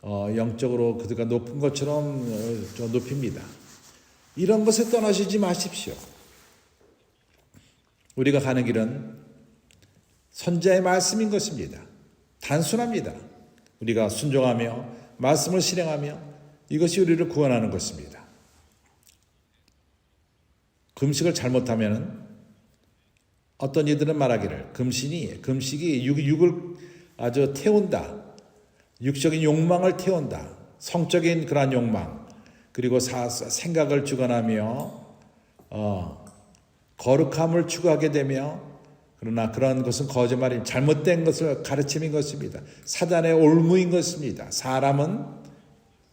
Speaker 1: 영적으로 그들과 높은 것처럼 높입니다. 이런 것에 떠나시지 마십시오. 우리가 가는 길은 선지자의 말씀인 것입니다. 단순합니다. 우리가 순종하며 말씀을 실행하며 이것이 우리를 구원하는 것입니다. 금식을 잘못하면 어떤 이들은 말하기를 금식이 육을 아주 태운다. 육적인 욕망을 태운다. 성적인 그러한 욕망 그리고 생각을 주관하며 거룩함을 추구하게 되며 그러나 그런 것은 거짓말인 잘못된 것을 가르침인 것입니다. 사단의 올무인 것입니다. 사람은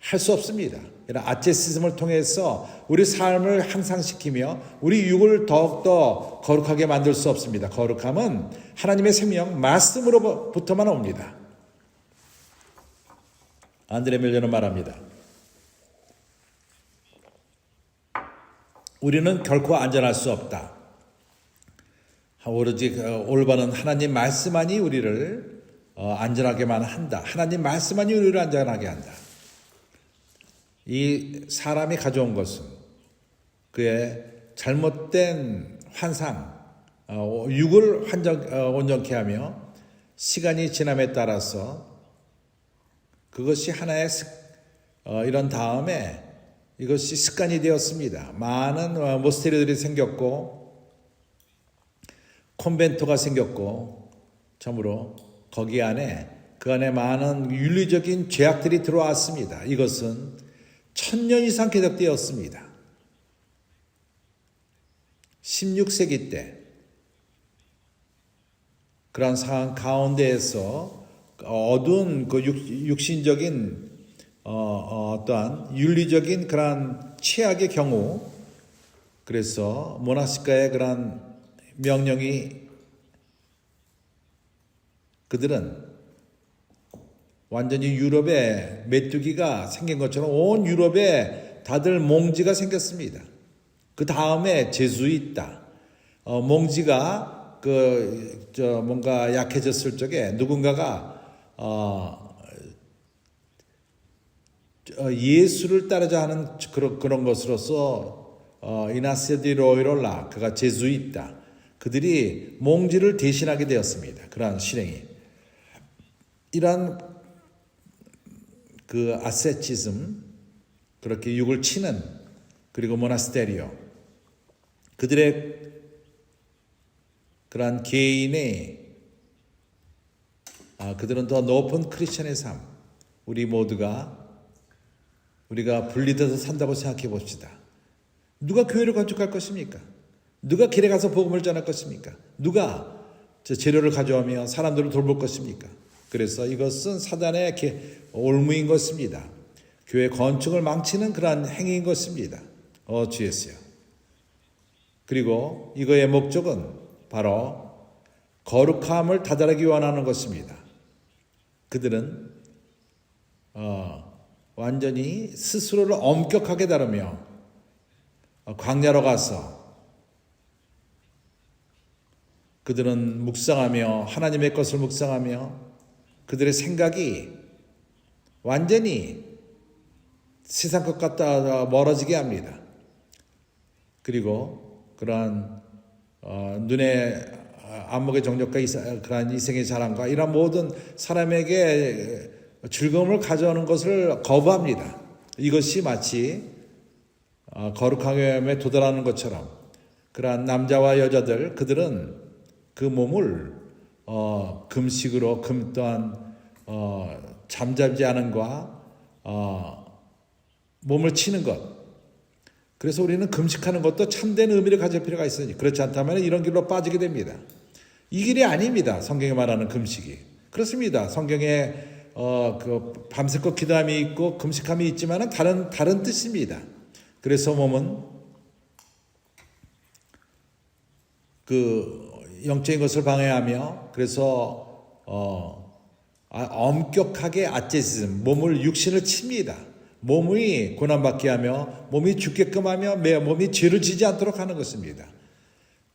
Speaker 1: 할 수 없습니다. 이런 아티스즘을 통해서 우리 삶을 향상시키며 우리 육을 더욱더 거룩하게 만들 수 없습니다. 거룩함은 하나님의 생명 말씀으로부터만 옵니다. 안드레 멜레는 말합니다. 우리는 결코 안전할 수 없다. 오로지 올바른 하나님 말씀만이 우리를 안전하게만 한다. 하나님 말씀만이 우리를 안전하게 한다. 이 사람이 가져온 것은 그의 잘못된 환상, 육을 온전케 하며 시간이 지남에 따라서 그것이 하나의 이런 다음에 이것이 습관이 되었습니다. 많은 모스테리들이 생겼고 콘벤토가 생겼고 참으로 거기 안에 그 안에 많은 윤리적인 죄악들이 들어왔습니다. 이것은 1000년 이상 계속되었습니다. 16세기 때 그런 상황 가운데에서 어두운 그 육신적인 어떠한 윤리적인 그러한 최악의 경우 그래서 모나스가의 그러한 명령이 그들은 완전히 유럽에 메뚜기가 생긴 것처럼 온 유럽에 다들 몽지가 생겼습니다. 그 다음에 제수있다. 몽지가 뭔가 약해졌을 적에 누군가가 예수를 따르자 하는 그런 것으로서 이나시오 디 로이롤라 그가 제수있다. 그들이 몽지를 대신하게 되었습니다. 그러한 실행이 이러한 그 아세치즘 그렇게 육을 치는 그리고 모나스테리오 그들의 그러한 개인의 그들은 더 높은 크리스천의 삶 우리가 분리돼서 산다고 생각해 봅시다. 누가 교회를 건축할 것입니까? 누가 길에 가서 복음을 전할 것입니까? 누가 재료를 가져오며 사람들을 돌볼 것입니까? 그래서 이것은 사단의 올무인 것입니다. 교회 건축을 망치는 그러한 행위인 것입니다. 주였어요. 그리고 이거의 목적은 바로 거룩함을 다달하기 원하는 것입니다. 그들은 완전히 스스로를 엄격하게 다루며 광야로 가서 그들은 묵상하며 하나님의 것을 묵상하며 그들의 생각이 완전히 세상 것과 멀어지게 합니다. 그리고 그러한 눈에 안목의 정욕과 그러한 이생의 자랑과 이러한 모든 사람에게 즐거움을 가져오는 것을 거부합니다. 이것이 마치 거룩한 영에 도달하는 것처럼 그러한 남자와 여자들 그들은 그 몸을 금식으로 또한 잠잠지 않음과 몸을 치는 것. 그래서 우리는 금식하는 것도 참된 의미를 가질 필요가 있으니 그렇지 않다면 이런 길로 빠지게 됩니다. 이 길이 아닙니다. 성경에 말하는 금식이. 그렇습니다. 성경에 그 밤새껏 기도함이 있고 금식함이 있지만은 다른 뜻입니다. 그래서 몸은 그 영적인 것을 방해하며 그래서 엄격하게 아체시즘 몸을 육신을 칩니다. 몸이 고난받게 하며 몸이 죽게끔 하며 몸이 죄를 지지 않도록 하는 것입니다.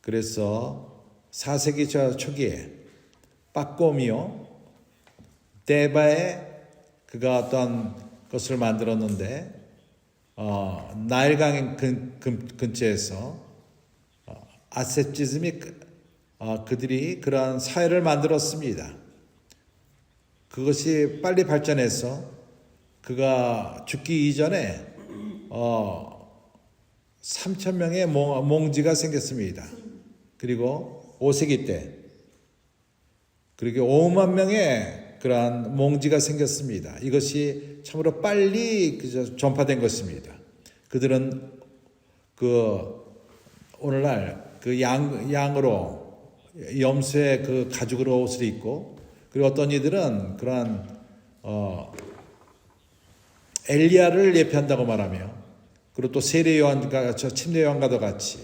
Speaker 1: 그래서 4세기 초기에 빠꼬미오 데바에 그가 어떤 것을 만들었는데 나일강 근처에서 아세티즘이 그들이 그러한 사회를 만들었습니다. 그것이 빨리 발전해서 그가 죽기 이전에 3,000명의 몽지가 생겼습니다. 그리고 5세기 때 그리고 5만 명의 그러한 몽지가 생겼습니다. 이것이 참으로 빨리 전파된 것입니다. 그들은 오늘날 양으로 염소의 그 가죽으로 옷을 입고 그리고 어떤 이들은 그러한 엘리야를 예표한다고 말하며 그리고 또 세례 요한과 침례 요한과도 같이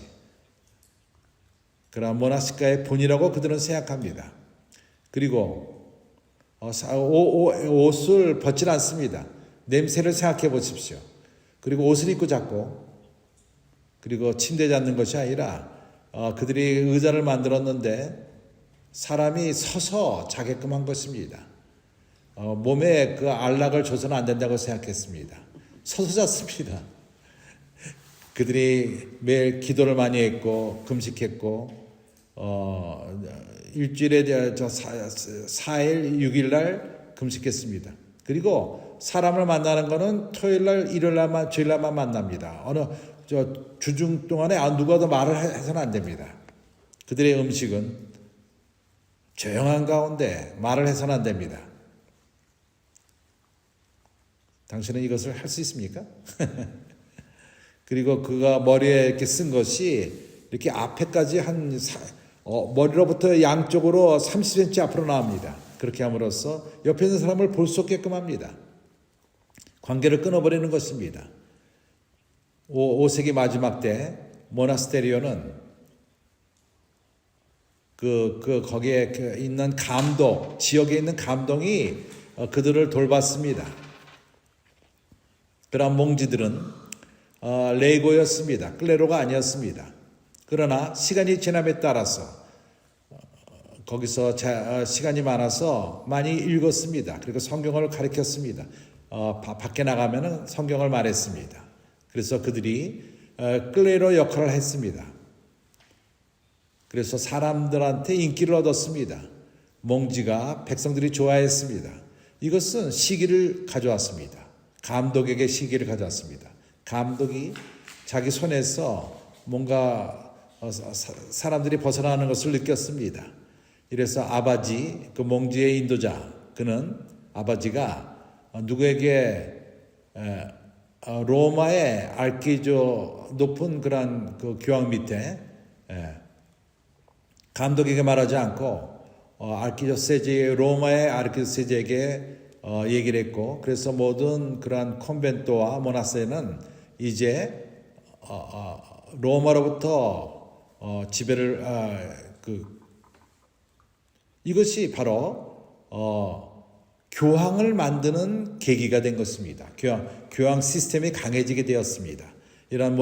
Speaker 1: 그러한 모나스가의 본이라고 그들은 생각합니다. 그리고 옷을 벗지 않습니다. 냄새를 생각해 보십시오. 그리고 옷을 입고 잤고 그리고 침대에 잤는 것이 아니라 그들이 의자를 만들었는데 사람이 서서 자게끔 한 것입니다. 몸에 그 안락을 줘서는 안 된다고 생각했습니다. 서서 잤습니다. 그들이 매일 기도를 많이 했고 금식했고 일주일에 4일 6일날 금식했습니다. 그리고 사람을 만나는 것은 토요일날 일요일날만 주일날만 만납니다. 주중 동안에 누구와도 말을 해서는 안 됩니다. 그들의 음식은 조용한 가운데 말을 해서는 안 됩니다. 당신은 이것을 할 수 있습니까? 그리고 그가 머리에 이렇게 쓴 것이 이렇게 앞에까지 머리로부터 양쪽으로 30cm 앞으로 나옵니다. 그렇게 함으로써 옆에 있는 사람을 볼 수 없게끔 합니다. 관계를 끊어버리는 것입니다. 5세기 마지막 때 모나스테리오는 거기에 있는 지역에 있는 감독이 그들을 돌봤습니다. 그러한 몽지들은 레이고였습니다. 클레로가 아니었습니다. 그러나 시간이 지남에 따라서 거기서 시간이 많아서 많이 읽었습니다. 그리고 성경을 가르쳤습니다. 밖에 나가면 성경을 말했습니다. 그래서 그들이 클레로 역할을 했습니다. 그래서 사람들한테 인기를 얻었습니다. 몽지가 백성들이 좋아했습니다. 이것은 시기를 가져왔습니다. 감독에게 시기를 가져왔습니다. 감독이 자기 손에서 뭔가 사람들이 벗어나는 것을 느꼈습니다. 이래서 아바지, 그 몽지의 인도자, 아바지가 누구에게 로마의 알키조 높은 그런 그 교황 밑에 감독에게 말하지 않고 로마의 알키조 세제에게 얘기를 했고 그래서 모든 그러한 콘벤토와 모나스에는 이제 로마로부터 지배를 이것이 바로 교황을 만드는 계기가 된 것입니다. 교황 시스템이 강해지게 되었습니다. 이러한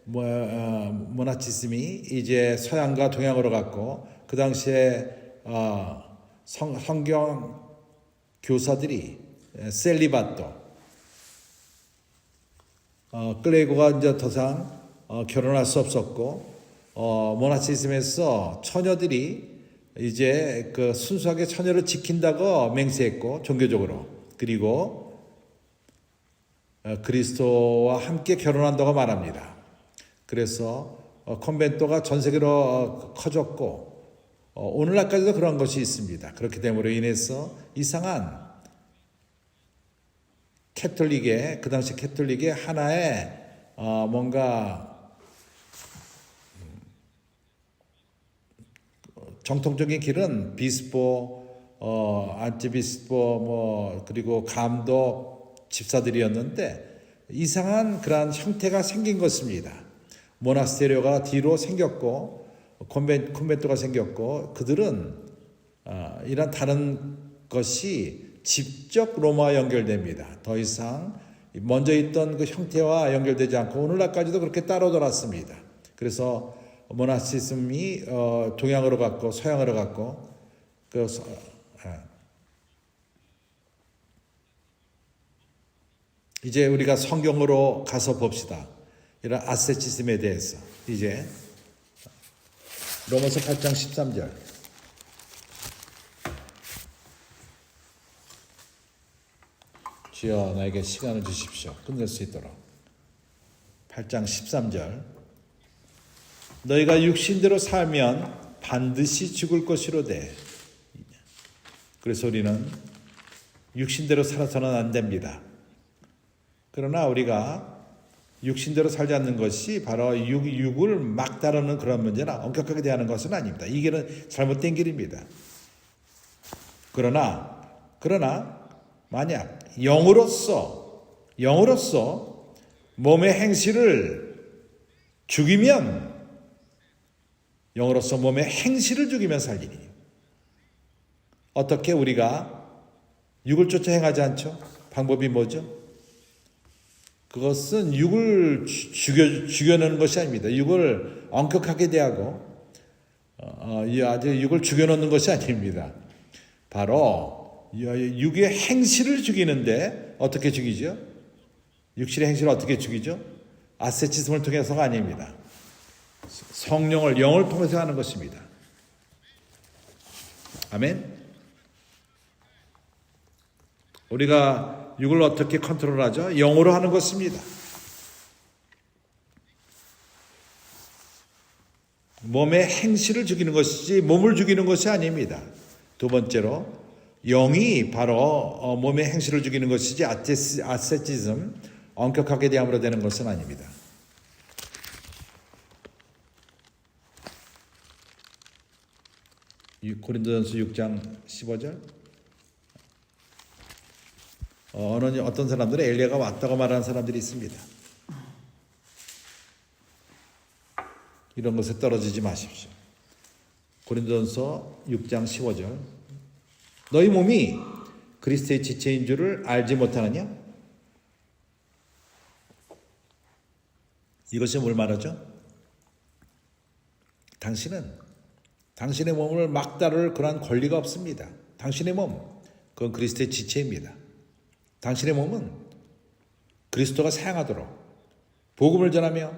Speaker 1: 모나치즘이 이제 서양과 동양으로 갔고 그 당시에 성경 교사들이 셀리바토 클레고가 이제 더 이상 결혼할 수 없었고 모나치즘에서 처녀들이 이제 그 순수하게 처녀를 지킨다고 맹세했고 종교적으로 그리고 그리스도와 함께 결혼한다고 말합니다. 그래서 컨벤토가 전 세계로 커졌고 오늘날까지도 그런 것이 있습니다. 그렇기 때문에 인해서 이상한 캐톨릭의 그 당시 캐톨릭의 하나의 뭔가 정통적인 길은 비스포, 안티비스포 그리고 감독 집사들이었는데 이상한 그러한 형태가 생긴 것입니다. 모나스테리오가 뒤로 생겼고 콘벤토가 생겼고 그들은 이런 다른 것이 직접 로마와 연결됩니다. 더 이상 먼저 있던 그 형태와 연결되지 않고 오늘날까지도 그렇게 따로 돌았습니다. 그래서 모나시즘이 동양으로 갔고 서양으로 갔고 이제 우리가 성경으로 가서 봅시다. 이런 아세티즘에 대해서 이제 로마서 8장 13절 주여 나에게 시간을 주십시오. 끝낼 수 있도록 8장 13절 너희가 육신대로 살면 반드시 죽을 것이로되 그래서 우리는 육신대로 살아서는 안 됩니다. 그러나 우리가 육신대로 살지 않는 것이 바로 육을 막 다루는 그런 문제나 엄격하게 대하는 것은 아닙니다. 이게 잘못된 길입니다. 그러나 만약 영으로서 몸의 행실을 죽이면 살리니 어떻게 우리가 육을 쫓아 행하지 않죠? 방법이 뭐죠? 그것은 육을 죽여놓는 것이 아닙니다. 육을 엄격하게 대하고 아주 육을 죽여놓는 것이 아닙니다. 바로 육의 행실을 죽이는데 어떻게 죽이죠? 육신의 행실을 어떻게 죽이죠? 아세티즘을 통해서가 아닙니다. 성령을 영을 통해서 하는 것입니다. 아멘. 우리가 육을 어떻게 컨트롤하죠? 영으로 하는 것입니다. 몸의 행실을 죽이는 것이지 몸을 죽이는 것이 아닙니다. 두 번째로 영이 바로 몸의 행실을 죽이는 것이지 아세티즘, 엄격하게 대함으로 되는 것은 아닙니다. 고린도전서 6장 15절 어떤 사람들은 엘리야가 왔다고 말하는 사람들이 있습니다. 이런 것에 떨어지지 마십시오. 고린도전서 6장 15절 너희 몸이 그리스도의 지체인 줄을 알지 못하느냐? 이것이 뭘 말하죠? 당신의 몸을 막 다룰 그러한 권리가 없습니다. 당신의 몸, 그건 그리스도의 지체입니다. 당신의 몸은 그리스도가 사용하도록 복음을 전하며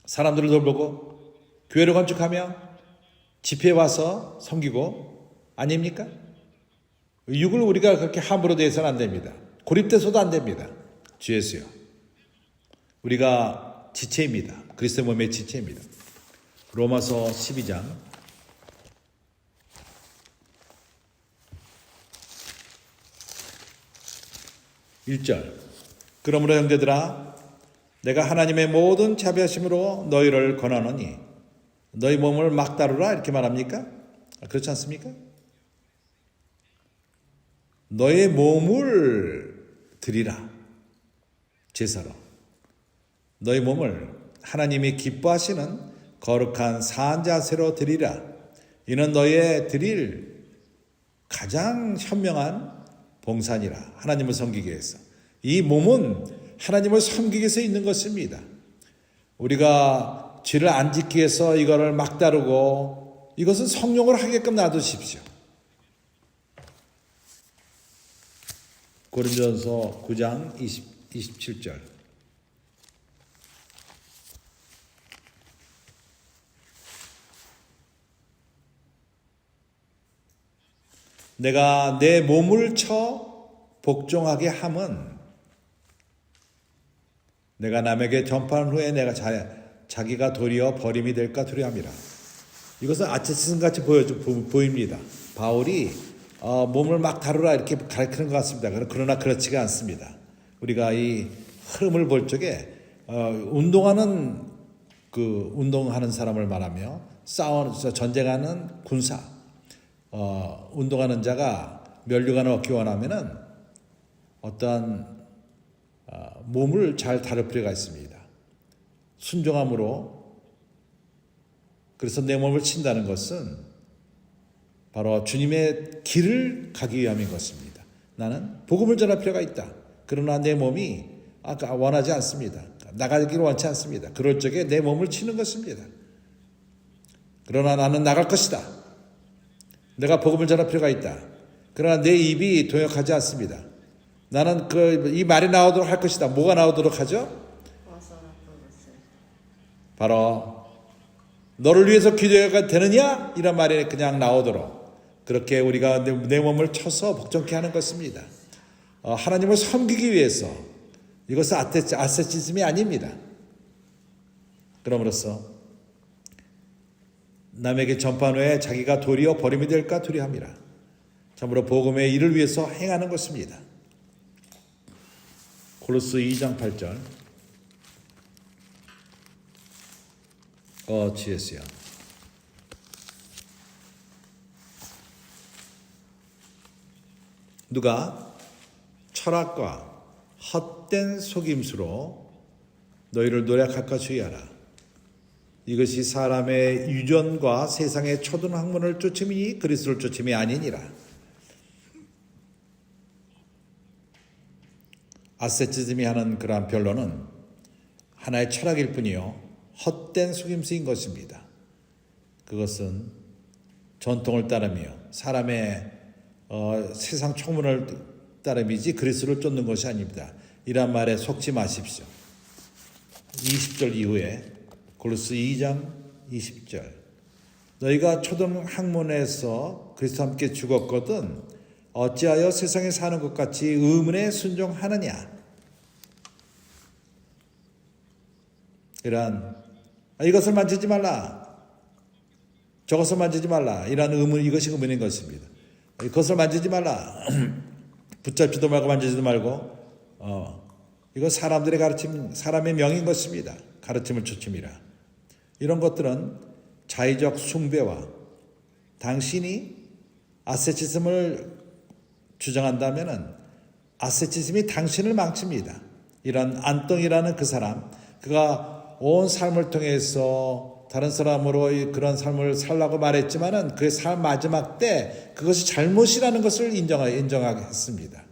Speaker 1: 사람들을 돌보고 교회를 건축하며 집회에 와서 섬기고 아닙니까? 육을 우리가 그렇게 함부로 대해서는 안 됩니다. 고립돼서도 안 됩니다. 주 예수요. 우리가 지체입니다. 그리스도 몸의 지체입니다. 로마서 12장 1절 그러므로 형제들아 내가 하나님의 모든 자비하심으로 너희를 권하노니 너희 몸을 막 다루라 이렇게 말합니까? 그렇지 않습니까? 너의 몸을 드리라 제사로 너희 몸을 하나님이 기뻐하시는 거룩한 사한 자세로 드리라. 이는 너의 드릴 가장 현명한 봉산이라. 하나님을 섬기기 위해서. 이 몸은 하나님을 섬기기 위해서 있는 것입니다. 우리가 죄를 안 짓기 위해서 이거를 막 다루고 이것은 성령으로 하게끔 놔두십시오. 고린도전서 9장 27절. 내가 내 몸을 쳐 복종하게 함은 내가 남에게 전파한 후에 내가 자기가 도리어 버림이 될까 두려움이라. 이것은 아체스같이 보입니다. 바울이 몸을 막 다루라 이렇게 가르치는 것 같습니다. 그러나 그렇지가 않습니다. 우리가 이 흐름을 볼 적에 운동하는 사람을 말하며 전쟁하는 군사, 운동하는 자가 면류관을 얻기 원하면은 어떠한 몸을 잘 다룰 필요가 있습니다. 순종함으로. 그래서 내 몸을 친다는 것은 바로 주님의 길을 가기 위함인 것입니다. 나는 복음을 전할 필요가 있다. 그러나 내 몸이 원하지 않습니다. 나가기를 원치 않습니다. 그럴 적에 내 몸을 치는 것입니다. 그러나 나는 나갈 것이다. 내가 복음을 전할 필요가 있다. 그러나 내 입이 동역하지 않습니다. 나는 이 말이 나오도록 할 것이다. 뭐가 나오도록 하죠? 바로 너를 위해서 기도해가 되느냐? 이런 말이 그냥 나오도록 그렇게 우리가 내 몸을 쳐서 복종케 하는 것입니다. 하나님을 섬기기 위해서. 이것은 아세티즘이 아닙니다. 그러므로써 남에게 전파한 후에 자기가 도리어 버림이 될까 두려움이라. 참으로 복음의 일을 위해서 행하는 것입니다. 골로새 2장 8절. GS요. 누가 철학과 헛된 속임수로 너희를 노력할까 주의하라. 이것이 사람의 유전과 세상의 초등 학문을 쫓음이니 그리스도를 쫓음이 아니니라. 아세티즘이 하는 그러한 변론은 하나의 철학일 뿐이요 헛된 속임수인 것입니다. 그것은 전통을 따르며 사람의 세상 초문을 따름이지 그리스도를 쫓는 것이 아닙니다. 이란 말에 속지 마십시오. 20절 이후에 골로새 2장 20절. 너희가 초등 학문에서 그리스도와 함께 죽었거든 어찌하여 세상에 사는 것 같이 의문에 순종하느냐. 이것을 만지지 말라. 저것을 만지지 말라. 이것이 의문인 것입니다. 이것을 만지지 말라. 붙잡지도 말고 만지지도 말고. 이거 사람들의 가르침, 사람의 명인 것입니다. 가르침을 쫓음이라. 이런 것들은 자의적 숭배와 당신이 아세티즘을 주장한다면은 아세티즘이 당신을 망칩니다. 이런 안똥이라는 그 사람, 그가 온 삶을 통해서 다른 사람으로 그런 삶을 살라고 말했지만은 그의 삶 마지막 때 그것이 잘못이라는 것을 인정하게 했습니다.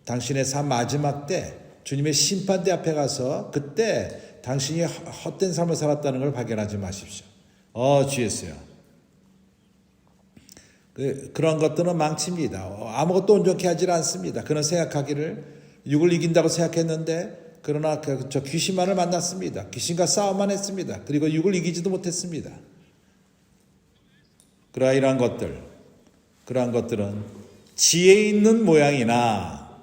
Speaker 1: 당신의 삶 마지막 때 주님의 심판대 앞에 가서 그때 당신이 헛된 삶을 살았다는 걸 발견하지 마십시오. GS요. 그런 것들은 망칩니다. 아무것도 온전케 하지 않습니다. 그는 생각하기를 육을 이긴다고 생각했는데 그러나 저 귀신만을 만났습니다. 귀신과 싸움만 했습니다. 그리고 육을 이기지도 못했습니다. 그러한 것들은 지혜 있는 모양이나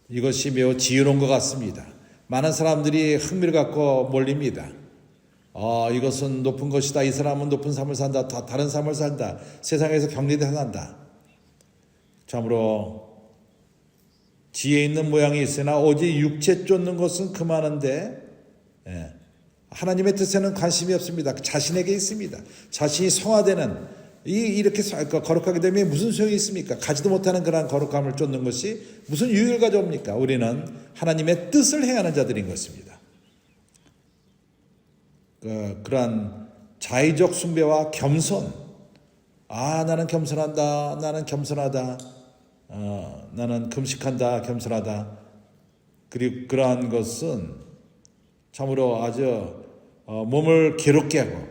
Speaker 1: 이것이 매우 지혜로운 것 같습니다. 많은 사람들이 흥미를 갖고 몰립니다. 이것은 높은 것이다. 이 사람은 높은 삶을 산다. 다 다른 삶을 산다. 세상에서 격리된다. 참으로 지혜 있는 모양이 있으나 오직 육체 쫓는 것은 그만한데 하나님의 뜻에는 관심이 없습니다. 자신에게 있습니다. 자신이 성화되는 이렇게 거룩하게 되면 무슨 소용이 있습니까? 가지도 못하는 그러한 거룩함을 쫓는 것이 무슨 유익을 가져옵니까? 우리는 하나님의 뜻을 행하는 자들인 것입니다. 그러한 자의적 숭배와 겸손. 나는 겸손한다. 나는 겸손하다. 나는 금식한다. 겸손하다. 그리고 그러한 것은 참으로 아주 몸을 괴롭게 하고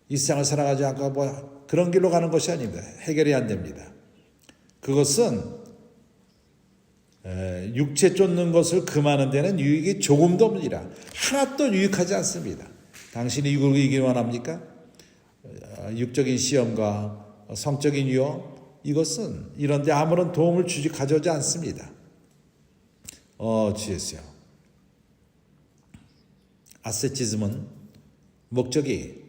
Speaker 1: 이 세상을 살아가지 않고 뭐 그런 길로 가는 것이 아닙니다. 해결이 안 됩니다. 그것은 육체 쫓는 것을 금하는 데는 유익이 조금도 없느니라. 하나도 유익하지 않습니다. 당신이 육을 이기기 원합니까? 육적인 시험과 성적인 유혹, 이것은 이런데 아무런 도움을 가져오지 않습니다. 주였어요. 아세티즘은 목적이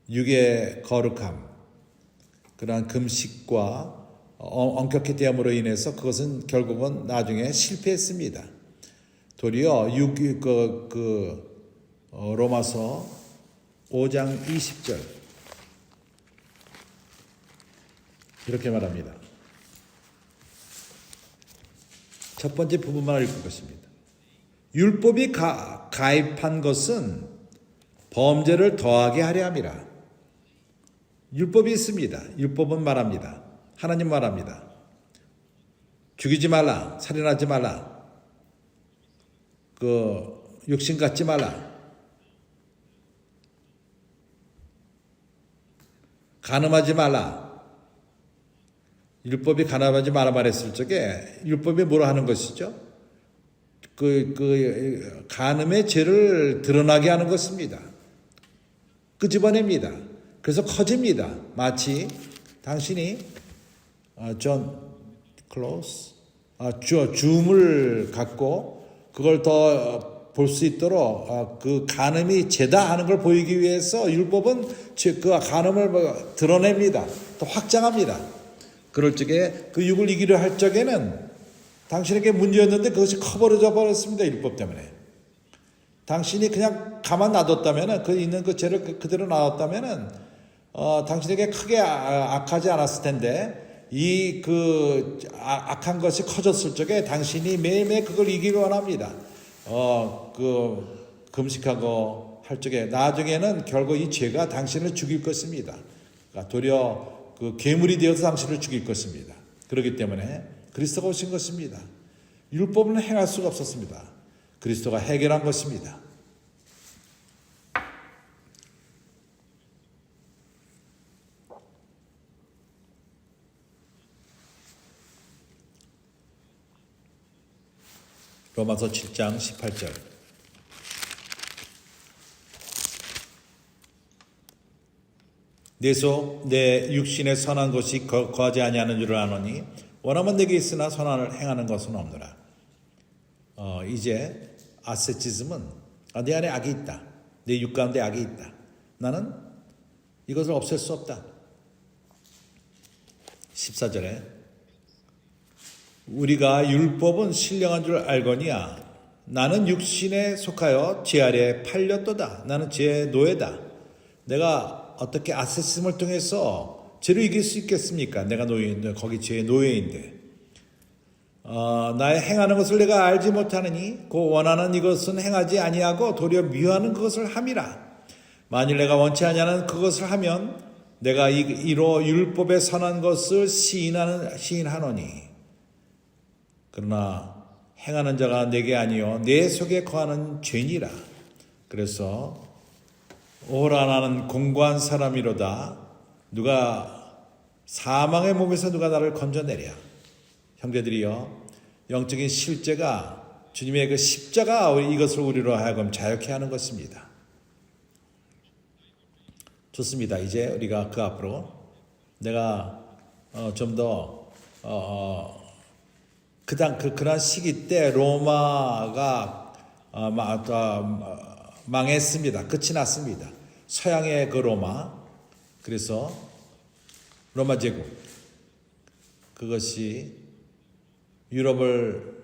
Speaker 1: 육의 거룩함, 그러한 금식과 엄격히 대함으로 인해서 그것은 결국은 나중에 실패했습니다. 도리어 로마서 5장 20절 이렇게 말합니다. 첫 번째 부분만 읽을 것입니다. 율법이 가입한 것은 범죄를 더하게 하려 함이라. 율법이 있습니다. 율법은 말합니다. 하나님 말합니다. 죽이지 말라, 살인하지 말라, 육신 갖지 말라, 간음하지 말라. 율법이 간음하지 말라 말했을 적에 율법이 뭐라 하는 것이죠? 간음의 죄를 드러나게 하는 것입니다. 끄집어냅니다. 그래서 커집니다. 마치 당신이 줌을 갖고 그걸 더 볼 수 있도록 그 간음이 죄다 하는 걸 보이기 위해서 율법은 그 간음을 드러냅니다. 또 확장합니다. 그럴 적에 그 육을 이기려 할 적에는 당신에게 문제였는데 그것이 커버려져 버렸습니다. 율법 때문에. 당신이 그냥 가만 놔뒀다면은 그 있는 그 죄를 그대로 놔뒀다면은 당신에게 크게 악하지 않았을 텐데 악한 것이 커졌을 적에 당신이 매일매일 그걸 이기기 원합니다. 금식하고 할 적에 나중에는 결국 이 죄가 당신을 죽일 것입니다. 그러니까 도리어 괴물이 되어서 당신을 죽일 것입니다. 그렇기 때문에 그리스도가 오신 것입니다. 율법은 행할 수가 없었습니다. 그리스도가 해결한 것입니다. 로마서 7장 18절. 내 육신에 선한 것이 거하지 아니하는 줄을 아노니 원하면 내게 있으나 선한을 행하는 것은 없노라. 이제 아세티즘은 내 안에 악이 있다. 내 육 가운데 악이 있다. 나는 이것을 없앨 수 없다. 14절에 우리가 율법은 신령한 줄 알거니와 나는 육신에 속하여 죄 아래에 팔렸도다. 나는 죄의 노예다. 내가 어떻게 아세티즘을 통해서 죄를 이길 수 있겠습니까? 내가 노예인데 거기 죄의 노예인데 나의 행하는 것을 내가 알지 못하느니 그 원하는 이것은 행하지 아니하고 도리어 미워하는 그것을 함이라. 만일 내가 원치 아니하는 그것을 하면 내가 이로 율법에 선한 것을 시인하노니 그러나 행하는 자가 내게 아니요 내 속에 거하는 죄니라. 그래서 오라 나는 공고한 사람이로다. 누가 사망의 몸에서 누가 나를 건져내랴. 형제들이여, 영적인 실제가 주님의 그 십자가 이것을 우리로 하여금 자유케 하는 것입니다. 좋습니다. 이제 우리가 그 앞으로 내가 좀 더 그런 시기 때 로마가 망했습니다. 끝이 났습니다. 서양의 그 로마, 그래서 로마 제국, 그것이 유럽을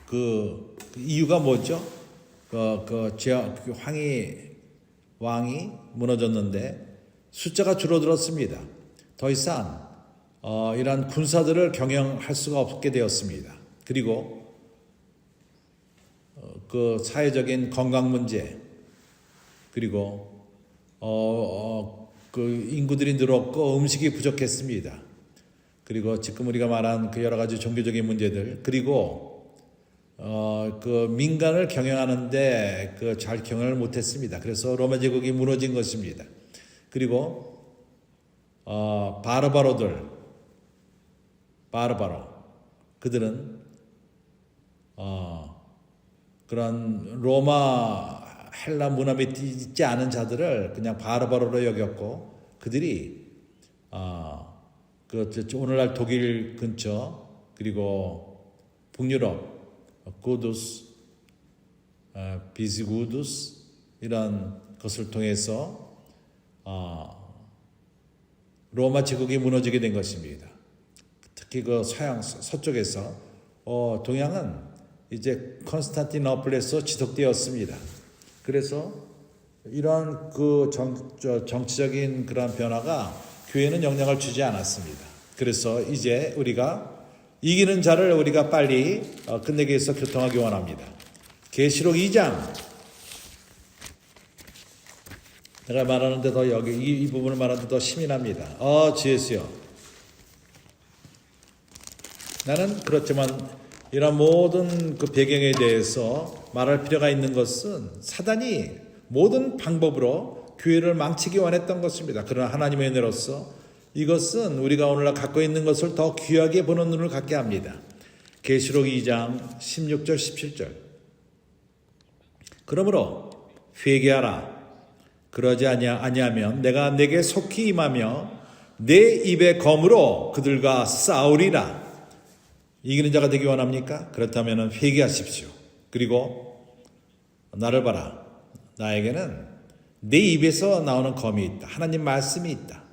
Speaker 1: 그 이유가 뭐죠? 왕이 무너졌는데 숫자가 줄어들었습니다. 더 이상 이러한 군사들을 경영할 수가 없게 되었습니다. 그리고 그 사회적인 건강 문제, 그리고 그 인구들이 늘었고 음식이 부족했습니다. 그리고 지금 우리가 말한 그 여러 가지 종교적인 문제들, 그리고 그 민간을 경영하는데 그 잘 경영을 못했습니다. 그래서 로마 제국이 무너진 것입니다. 그리고 바로 그들은 그런 로마 헬라 문화 밑에 있지 않은 자들을 그냥 바로바로로 여겼고, 그들이 그 오늘날 독일 근처, 그리고 북유럽 구두스, 비시구두스 이런 것을 통해서 로마 제국이 무너지게 된 것입니다. 특히 그 서쪽에서 동양은 이제 컨스탄티노플에서 지속되었습니다. 그래서 이러한 그 정치적인 그런 변화가 교회는 영향을 주지 않았습니다. 그래서 이제 우리가 이기는 자를 우리가 빨리 끝내기 위해서 교통하기 원합니다. 계시록 2장. 내가 말하는데 더 여기 이 부분을 말하는데 더 힘이 납니다. 주예수여. 나는 그렇지만 이런 모든 그 배경에 대해서 말할 필요가 있는 것은 사단이 모든 방법으로 교회를 망치기 원했던 것입니다. 그러나 하나님의 은혜로서 이것은 우리가 오늘날 갖고 있는 것을 더 귀하게 보는 눈을 갖게 합니다. 계시록 2장 16절 17절. 그러므로 회개하라. 그러지 아니하면 내가 내게 속히 임하며 내 입의 검으로 그들과 싸우리라. 이기는 자가 되기 원합니까? 그렇다면 회개하십시오. 그리고 나를 봐라. 나에게는 내 입에서 나오는 검이 있다. 하나님 말씀이 있다.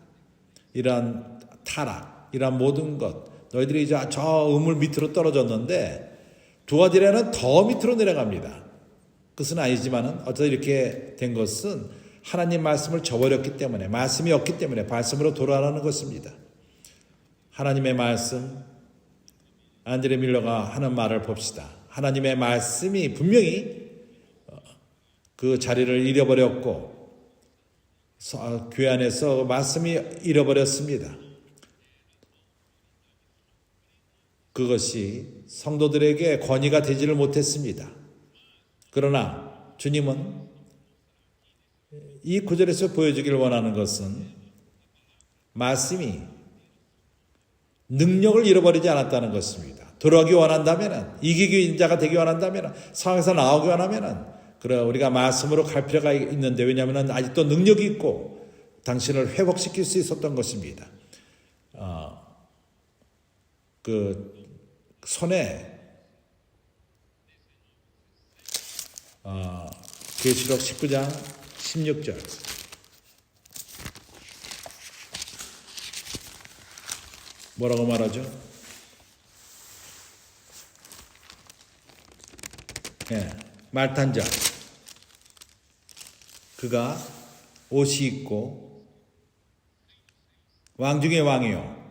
Speaker 1: 이러한 타락, 이러한 모든 것, 너희들이 이제 저 우물 밑으로 떨어졌는데 두아디라는 더 밑으로 내려갑니다. 그것은 아니지만은 어쩌다 이렇게 된 것은 하나님 말씀을 저버렸기 때문에, 말씀이 없기 때문에 말씀으로 돌아가는 것입니다. 하나님의 말씀, 안드레 밀러가 하는 말을 봅시다. 하나님의 말씀이 분명히 그 자리를 잃어버렸고 교회 안에서 말씀이 잃어버렸습니다. 그것이 성도들에게 권위가 되지를 못했습니다. 그러나 주님은 이 구절에서 보여주기를 원하는 것은 말씀이 능력을 잃어버리지 않았다는 것입니다. 돌아오기 원한다면, 이기기 자가 되기 원한다면, 상황에서 나오기 원하면, 그래 우리가 말씀으로 갈 필요가 있는데, 왜냐하면 아직도 능력이 있고 당신을 회복시킬 수 있었던 것입니다. 그 손에 계시록 19장 16절. 뭐라고 말하죠? 말탄 자. 그가 옷이 있고 왕 중의 왕이요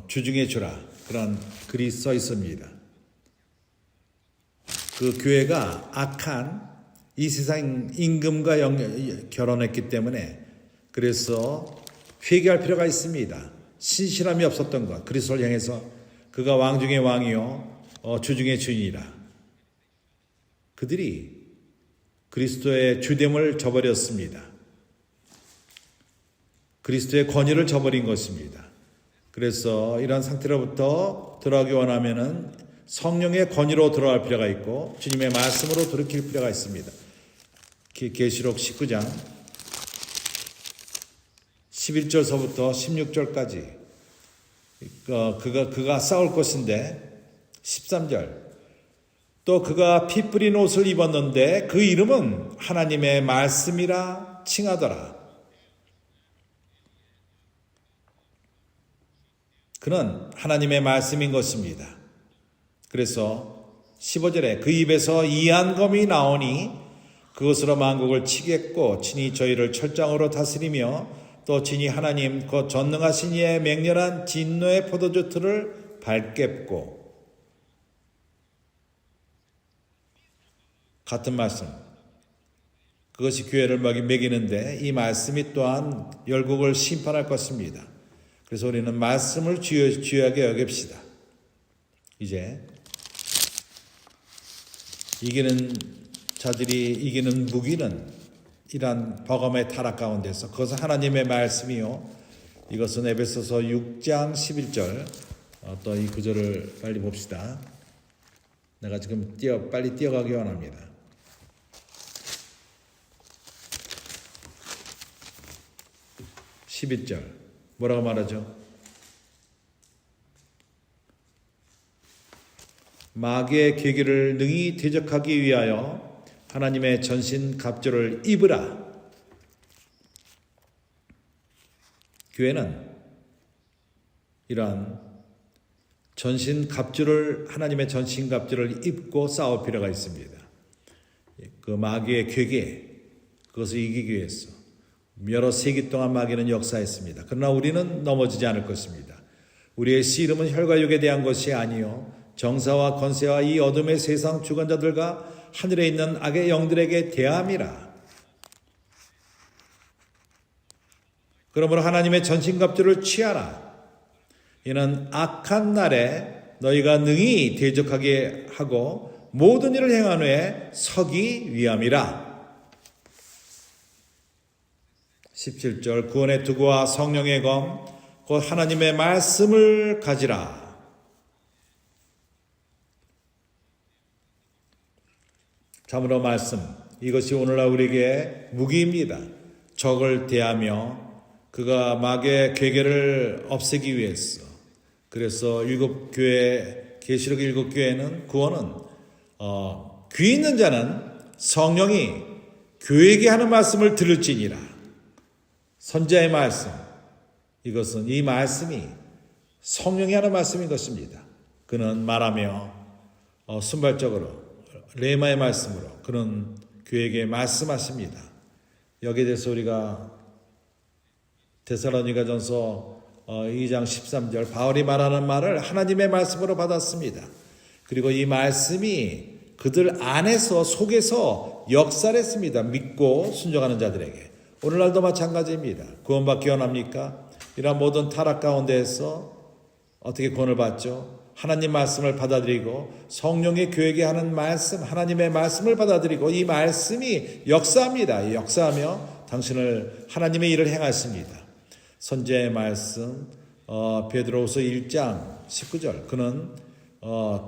Speaker 1: 주 중의 주라. 그런 글이 써 있습니다. 그 교회가 악한 이 세상 임금과 결혼했기 때문에 그래서 회개할 필요가 있습니다. 신실함이 없었던 것, 그리스도를 향해서 그가 왕 중의 왕이요 주 중의 주인이라. 그들이 그리스도의 주됨을 저버렸습니다. 그리스도의 권위를 저버린 것입니다. 그래서 이런 상태로부터 돌아오기 원하면은 성령의 권위로 돌아갈 필요가 있고 주님의 말씀으로 돌이킬 필요가 있습니다. 계시록 19장 11절서부터 16절까지 그가 싸울 것인데 13절 또 그가 피 뿌린 옷을 입었는데 그 이름은 하나님의 말씀이라 칭하더라. 그는 하나님의 말씀인 것입니다. 그래서 15절에 그 입에서 이한 검이 나오니 그것으로 만국을 치겠고 친히 저희를 철장으로 다스리며 또 친히 하나님 곧 전능하신 이의 맹렬한 진노의 포도주 틀을 밟겠고. 같은 말씀. 그것이 교회를 먹이는데 이 말씀이 또한 열국을 심판할 것입니다. 그래서 우리는 말씀을 귀하게 여깁시다. 이제 이기는 자들이 이기는 무기는 이러한 버금의 타락 가운데서 그것은 하나님의 말씀이요. 이것은 에베소서 6장 11절 또 이 구절을 빨리 봅시다. 내가 지금 빨리 뛰어가기 원합니다. 11절 뭐라고 말하죠? 마귀의 계기를 능히 대적하기 위하여 하나님의 전신 갑주를 입으라. 교회는 이러한 전신 갑주를 하나님의 전신 갑주를 입고 싸울 필요가 있습니다. 그 마귀의 괴계 그것을 이기기 위해서 여러 세기 동안 마귀는 역사했습니다. 그러나 우리는 넘어지지 않을 것입니다. 우리의 씨름은 혈과 육에 대한 것이 아니요 정사와 권세와 이 어둠의 세상 주관자들과 하늘에 있는 악의 영들에게 대함이라. 그러므로 하나님의 전신갑주를 취하라. 이는 악한 날에 너희가 능히 대적하게 하고 모든 일을 행한 후에 서기 위함이라. 17절 구원의 투구와 성령의 검 곧 하나님의 말씀을 가지라. 참으로 말씀 이것이 오늘날 우리에게 무기입니다. 적을 대하며 그가 마귀의 괴계를 없애기 위해서 그래서 일곱 교회 계시록 일곱 교회는 구원은 귀 있는 자는 성령이 교회에게 하는 말씀을 들을지니라. 선지자의 말씀 이것은 이 말씀이 성령이 하는 말씀인 것입니다. 그는 말하며 순발적으로 레마의 말씀으로 그는 교회에게 말씀하십니다. 여기에 대해서 우리가 데살로니가전서 2장 13절 바울이 말하는 말을 하나님의 말씀으로 받았습니다. 그리고 이 말씀이 그들 안에서 속에서 역사를 했습니다. 믿고 순종하는 자들에게. 오늘날도 마찬가지입니다. 구원받기 원합니까? 이러한 모든 타락 가운데에서 어떻게 구원을 받죠? 하나님 말씀을 받아들이고 성령의 교회에게 하는 말씀 하나님의 말씀을 받아들이고 이 말씀이 역사합니다. 역사하며 당신을 하나님의 일을 행하십니다. 선지자의 말씀 베드로후서 1장 19절 그는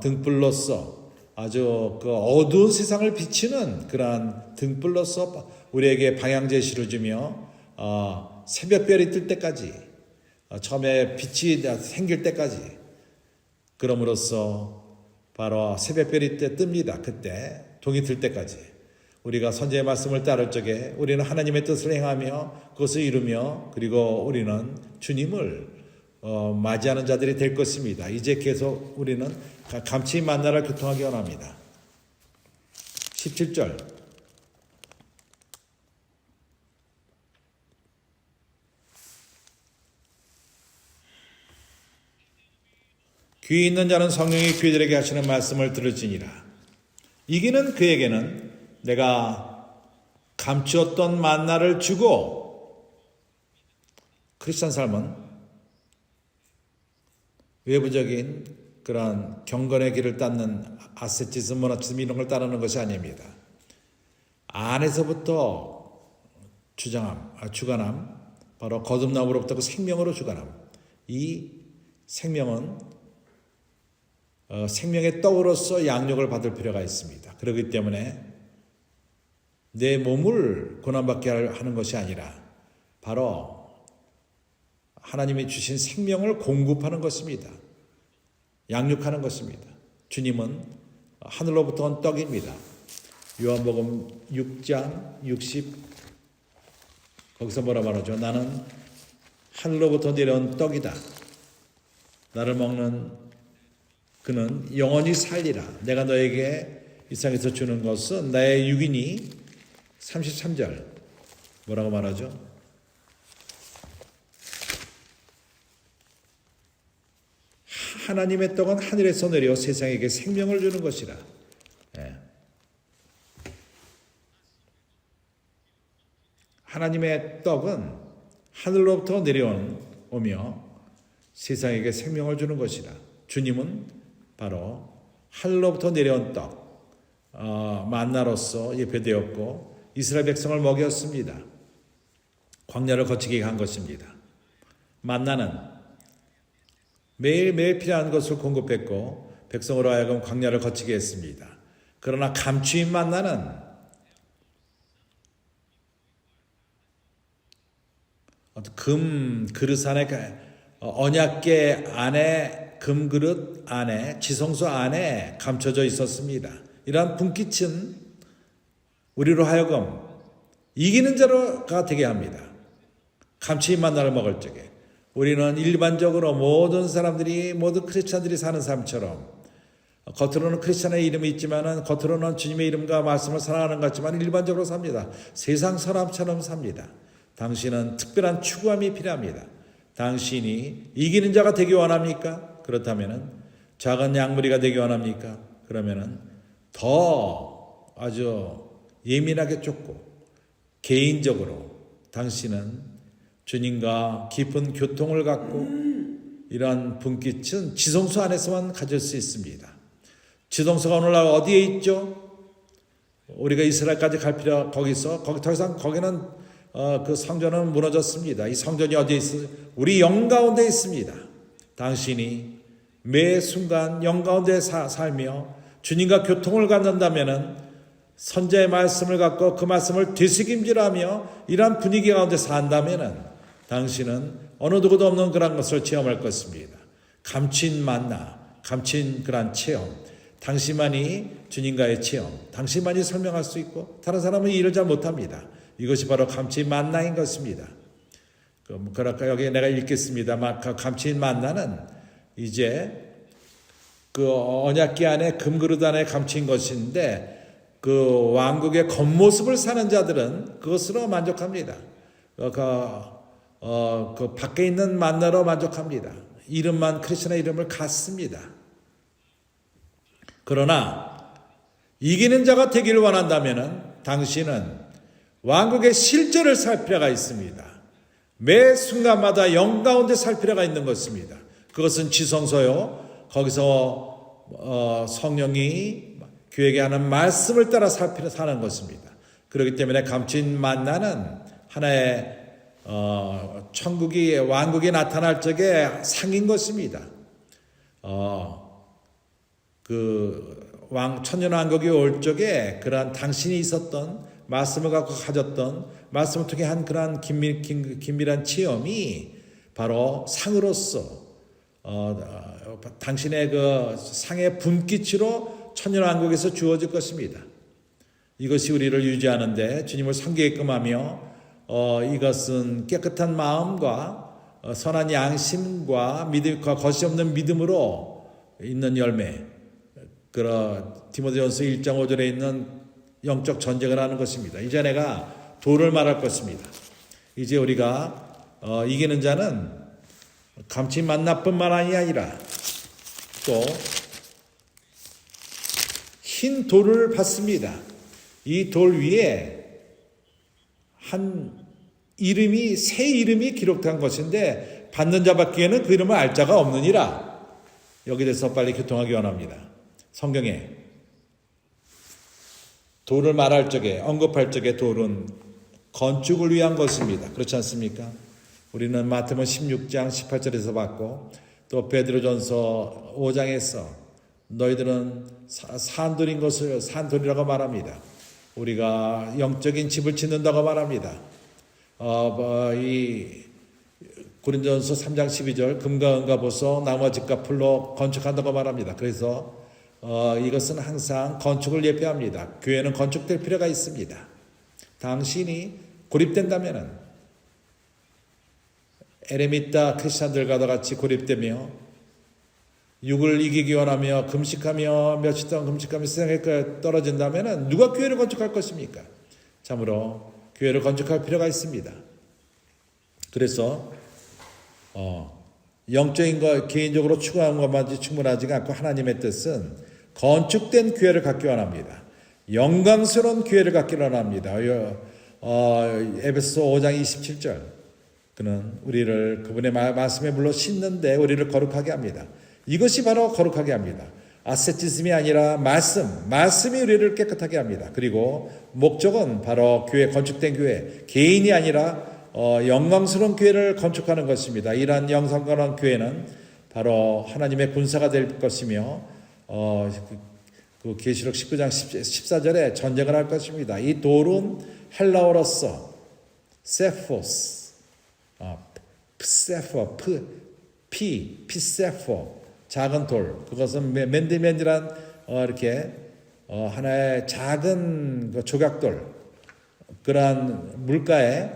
Speaker 1: 등불로서 아주 그 어두운 세상을 비치는 그러한 등불로서 우리에게 방향 제시를 주며 새벽별이 뜰 때까지 처음에 빛이 생길 때까지 그럼으로써 바로 새벽별이 때 뜹니다. 그때 동이 들 때까지 우리가 선지자의 말씀을 따를 적에 우리는 하나님의 뜻을 행하며 그것을 이루며 그리고 우리는 주님을 맞이하는 자들이 될 것입니다. 이제 계속 우리는 감치 만나를 교통하기 원합니다. 17절 귀 있는 자는 성령이 그들에게 하시는 말씀을 들을지니라. 이기는 그에게는 내가 감추었던 만나를 주고 크리스찬 삶은 외부적인 그런 경건의 길을 따는 아세티즘, 모나치즘 이런 걸 따르는 것이 아닙니다. 안에서부터 주관함, 바로 거듭남으로부터 그 생명으로 주관함. 이 생명은 생명의 떡으로서 양육을 받을 필요가 있습니다. 그렇기 때문에 내 몸을 고난받게 하는 것이 아니라 바로 하나님이 주신 생명을 공급하는 것입니다. 양육하는 것입니다. 주님은 하늘로부터 온 떡입니다. 요한복음 6장 60 거기서 뭐라 말하죠? 나는 하늘로부터 내려온 떡이다. 나를 먹는 그는 영원히 살리라. 내가 너에게 이 세상에서 주는 것은 나의 육이니 33절 뭐라고 말하죠? 하나님의 떡은 하늘에서 내려 세상에게 생명을 주는 것이라. 하나님의 떡은 하늘로부터 내려오며 세상에게 생명을 주는 것이라. 주님은 바로 하늘로부터 내려온 떡 만나로서 예표되었고 이스라엘 백성을 먹였습니다. 광야를 거치게 한 것입니다. 만나는 매일매일 필요한 것을 공급했고 백성으로 하여금 광야를 거치게 했습니다. 그러나 감추인 만나는 금 그릇 안에 언약궤 안에 금 그릇 안에 지성소 안에 감춰져 있었습니다. 이러한 분깃은 우리로 하여금 이기는 자가 되게 합니다. 감추인 만나를 먹을 적에 우리는 일반적으로 모든 사람들이 모든 크리스찬들이 사는 삶처럼 겉으로는 크리스찬의 이름이 있지만은 겉으로는 주님의 이름과 말씀을 사랑하는 것 같지만 일반적으로 삽니다. 세상 사람처럼 삽니다. 당신은 특별한 추구함이 필요합니다. 당신이 이기는 자가 되기 원합니까? 그렇다면은 작은 양무리가 되기 원합니까? 그러면은 더 아주 예민하게 쫓고 개인적으로 당신은 주님과 깊은 교통을 갖고 이러한 분깃은 지성소 안에서만 가질 수 있습니다. 지성소가 오늘날 어디에 있죠? 우리가 이스라엘까지 갈 필요 거기 더 이상 거기는 그 성전은 무너졌습니다. 이 성전이 어디에 있어요? 우리 영 가운데 있습니다. 당신이 매 순간 영 가운데 살며 주님과 교통을 갖는다면은 선자의 말씀을 갖고 그 말씀을 되새김질하며 이러한 분위기 가운데 산다면은 당신은 어느 누구도 없는 그런 것을 체험할 것입니다. 감친 만나, 감친 그런 체험, 당신만이 주님과의 체험, 당신만이 설명할 수 있고 다른 사람은 이해를 잘 못합니다. 이것이 바로 감친 만나인 것입니다. 그러니까 여기 내가 읽겠습니다. 감친 만나는 이제 그 언약궤 안에 금그릇 안에 감친 것인데 그 왕국의 겉모습을 사는 자들은 그것으로 만족합니다. 그 밖에 있는 만나로 만족합니다. 이름만 크리스천의 이름을 갖습니다. 그러나 이기는 자가 되기를 원한다면은 당신은 왕국의 실제를 살 필요가 있습니다. 매 순간마다 영 가운데 살 필요가 있는 것입니다. 그것은 지성소요. 거기서 성령이 교회에게 하는 말씀을 따라 사는 것입니다. 그렇기 때문에 감친 만나는 하나의 천국이 왕국이 나타날 적에 상인 것입니다. 천년 왕국이 올 적에 그러한 당신이 있었던 말씀을 갖고 가졌던 말씀을 통해 한 그러한 긴밀한 체험이 바로 상으로서 당신의 그 상의 분깃으로 천년왕국에서 주어질 것입니다. 이것이 우리를 유지하는데 주님을 섬기게끔 하며 이것은 깨끗한 마음과 선한 양심과 믿음과 거짓 없는 믿음으로 있는 열매, 디모데전서 1장 5절에 있는 영적 전쟁을 하는 것입니다. 이제 내가 도를 말할 것입니다. 이제 우리가 이기는 자는 감친 만나뿐만 아니라 또 흰 돌을 받습니다. 이 돌 위에 새 이름이 기록된 것인데 받는 자 받기에는 그 이름을 알 자가 없느니라. 여기 대해서 빨리 교통하기 원합니다. 성경에 돌을 말할 적에 언급할 적에 돌은 건축을 위한 것입니다. 그렇지 않습니까? 우리는 마태복음 16장 18절에서 봤고 또 베드로전서 5장에서 너희들은 산돌인 것을 산돌이라고 말합니다. 우리가 영적인 집을 짓는다고 말합니다. 이 고린도전서 3장 12절 금과 은과 보석 나무와 집과 풀로 건축한다고 말합니다. 그래서 이것은 항상 건축을 예표합니다. 교회는 건축될 필요가 있습니다. 당신이 고립된다면은 에레미타 크리스찬들과도 같이 고립되며 육을 이기기 원하며 금식하며 며칠 동안 금식하며 세상에 떨어진다면은 누가 교회를 건축할 것입니까? 참으로 교회를 건축할 필요가 있습니다. 그래서 영적인 것 개인적으로 추구하는 것만 충분하지가 않고 하나님의 뜻은 건축된 교회를 갖기 원합니다. 영광스러운 교회를 갖기 원합니다. 에베소서 5장 27절 그는 우리를 그분의 말씀에 물로 씻는데 우리를 거룩하게 합니다. 이것이 바로 거룩하게 합니다. 아세티즘이 아니라 말씀이 우리를 깨끗하게 합니다. 그리고 목적은 바로 교회, 건축된 교회, 개인이 아니라 영광스러운 교회를 건축하는 것입니다. 이러한 영광스러운 교회는 바로 하나님의 군사가 될 것이며 그 계시록 19장 14절에 전쟁을 할 것입니다. 이 돌은 헬라어로서 세포스, 피세포, 작은 돌. 그것은 맨들맨들한 이렇게 하나의 작은 그 조각돌, 그러한 물가에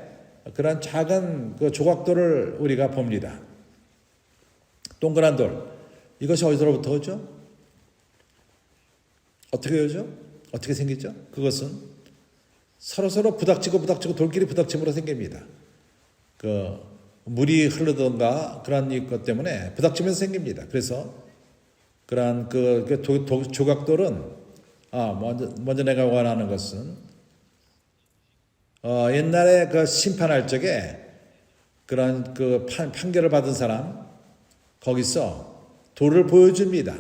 Speaker 1: 그러한 작은 그 조각돌을 우리가 봅니다. 동그란 돌. 이것이 어디서부터 오죠? 어떻게 오죠? 어떻게 생기죠? 그것은 서로 부닥치고 돌끼리 부닥침으로 생깁니다. 그 물이 흐르던가 그런 것 때문에 부닥치면서 생깁니다. 그래서 그러한 그 조각돌은 먼저 내가 원하는 것은 옛날에 그 심판할 적에 그런 그 판결을 받은 사람 거기서 돌을 보여줍니다.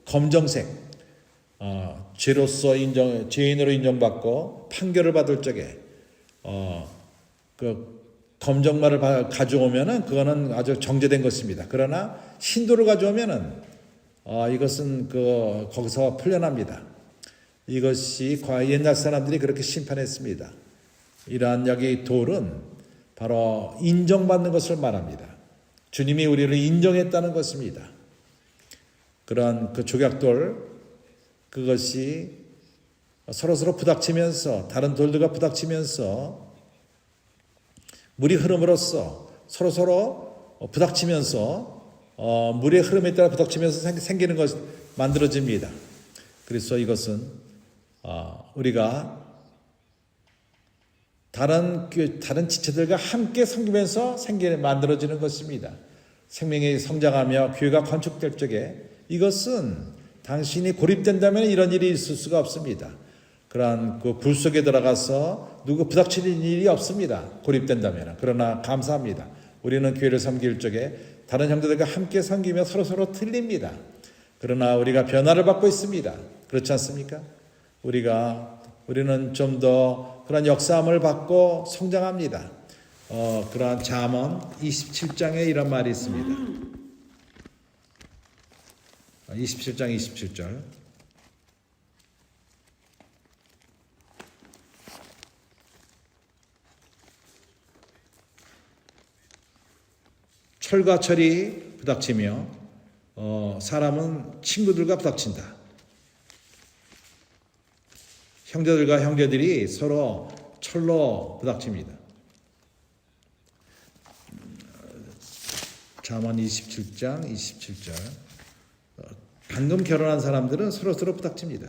Speaker 1: 검정색 죄인으로 인정받고 판결을 받을 적에 그 검정말을 가져오면은 그거는 아주 정제된 것입니다. 그러나 흰돌을 가져오면은 이것은 거기서 풀려납니다. 이것이 옛날 사람들이 그렇게 심판했습니다. 이러한 여기 돌은 바로 인정받는 것을 말합니다. 주님이 우리를 인정했다는 것입니다. 그러한 그 조각돌, 그것이 서로 부닥치면서, 다른 돌들과 부닥치면서 물이 흐름으로써 서로 부닥치면서 물의 흐름에 따라 부닥치면서 생기는 것이 만들어집니다. 그래서 이것은 우리가 다른 지체들과 함께 섬기면서 만들어지는 것입니다. 생명이 성장하며 교회가 건축될 적에 이것은 당신이 고립된다면 이런 일이 있을 수가 없습니다. 그러한 그 불 속에 들어가서 누구 부닥치는 일이 없습니다. 고립된다면. 그러나 감사합니다. 우리는 교회를 섬길 적에 다른 형제들과 함께 섬기며 서로 틀립니다. 그러나 우리가 변화를 받고 있습니다. 그렇지 않습니까? 우리는 좀 더 그런 역사함을 받고 성장합니다. 그러한 잠언 27장에 이런 말이 있습니다. 27장 27절. 철과 철이 부닥치며 사람은 친구들과 부닥친다. 형제들과 형제들이 서로 철로 부닥칩니다. 잠언 27장 27절. 방금 결혼한 사람들은 서로 부닥칩니다.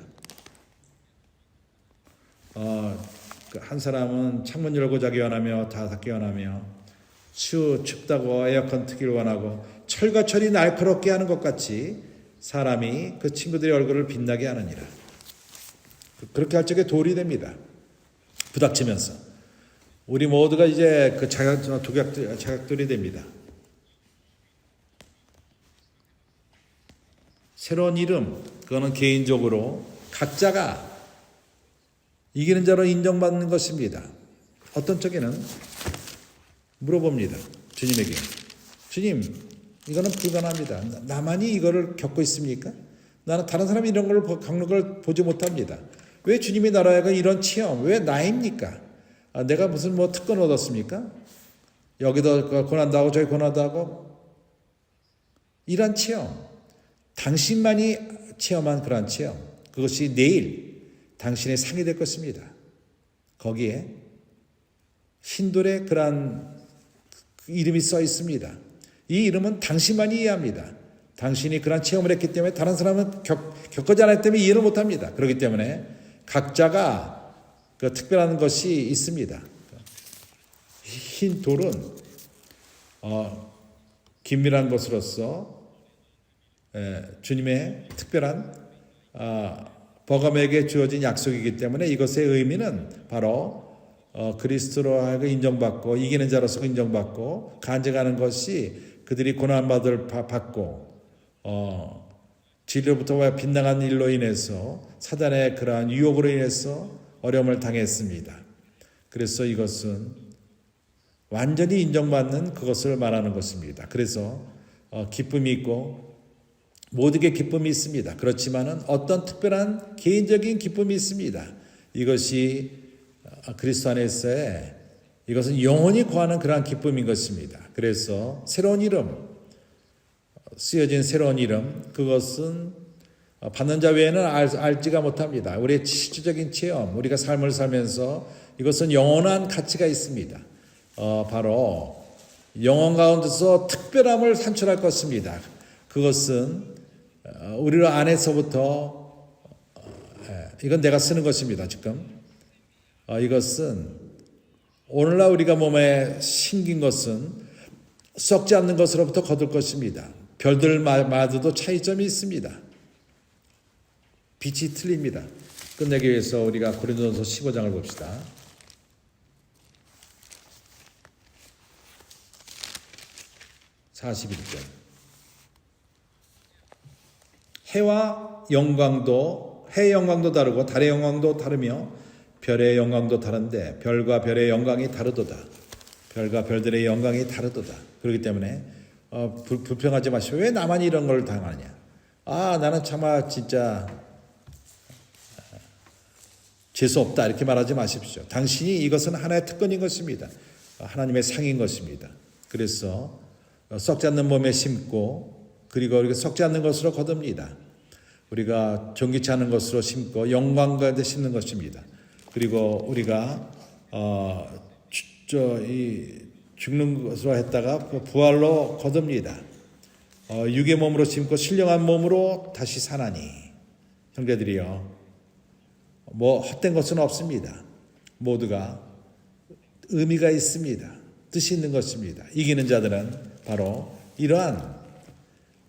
Speaker 1: 한 사람은 창문 열고 자기 원하며 다 닫기 원하며 춥다고 에어컨 트기를 원하고 철과 철이 날카롭게 하는 것 같이 사람이 그 친구들의 얼굴을 빛나게 하느니라. 그렇게 할 적에 돌이 됩니다. 부닥치면서 우리 모두가 이제 그 자각돌이 됩니다. 새로운 이름, 그거는 개인적으로 각자가 이기는 자로 인정받는 것입니다. 어떤 쪽에는 물어봅니다. 주님에게. 주님, 이거는 불가능합니다. 나만이 이거를 겪고 있습니까? 나는 다른 사람이 이런 걸 겪는 걸 보지 못합니다. 왜 주님의 나라가 이런 체험, 왜 나입니까? 내가 무슨 특권 얻었습니까? 여기도 고난도 하고 저기 고난도 하고 이런 체험. 당신만이 체험한 그러한 체험, 그것이 내일 당신의 상이 될 것입니다. 거기에 흰돌에 그러한 이름이 써 있습니다. 이 이름은 당신만이 이해합니다. 당신이 그러한 체험을 했기 때문에 다른 사람은 겪지 않았기 때문에 이해를 못합니다. 그렇기 때문에 각자가 그 특별한 것이 있습니다. 흰 돌은 긴밀한 것으로서 주님의 특별한 버감에게 주어진 약속이기 때문에 이것의 의미는 바로 그리스도로 하여금 인정받고 이기는 자로서 인정받고 간증하는 것이 그들이 고난받을 받고 진리로부터 빗나간 일로 인해서 사단의 그러한 유혹으로 인해서 어려움을 당했습니다. 그래서 이것은 완전히 인정받는 그것을 말하는 것입니다. 그래서 기쁨이 있고 모두에게 기쁨이 있습니다. 그렇지만은 어떤 특별한 개인적인 기쁨이 있습니다. 이것이 그리스도 안에서의 이것은 영원히 구하는 그러한 기쁨인 것입니다. 그래서 새로운 이름, 쓰여진 새로운 이름, 그것은 받는 자 외에는 알지가 못합니다. 우리의 실질적인 체험, 우리가 삶을 살면서 이것은 영원한 가치가 있습니다. 바로 영혼 가운데서 특별함을 산출할 것입니다. 그것은 우리 안에서부터 이건 내가 쓰는 것입니다. 지금 이것은 오늘날 우리가 몸에 심긴 것은 썩지 않는 것으로부터 거둘 것입니다. 별들마다도 차이점이 있습니다. 빛이 틀립니다. 끝내기 위해서 우리가 고린도전서 15장을 봅시다. 해와 영광도 해의 영광도 다르고 달의 영광도 다르며 별의 영광도 다른데 별과 별의 영광이 다르도다. 별과 별들의 영광이 다르도다. 그렇기 때문에 불평하지 마시고 왜 나만 이런 걸 당하냐. 나는 차마 진짜 재수없다 이렇게 말하지 마십시오. 당신이 이것은 하나의 특권인 것입니다. 하나님의 상인 것입니다. 그래서 썩지 않는 몸에 심고 그리고 우리가 썩지 않는 것으로 거둡니다. 우리가 존귀치 않은 것으로 심고 영광 가운데 심는 것입니다. 그리고 우리가 죽는 것으로 했다가 부활로 거둡니다. 육의 몸으로 심고 신령한 몸으로 다시 사나니 형제들이여 헛된 것은 없습니다. 모두가 의미가 있습니다. 뜻이 있는 것입니다. 이기는 자들은 바로 이러한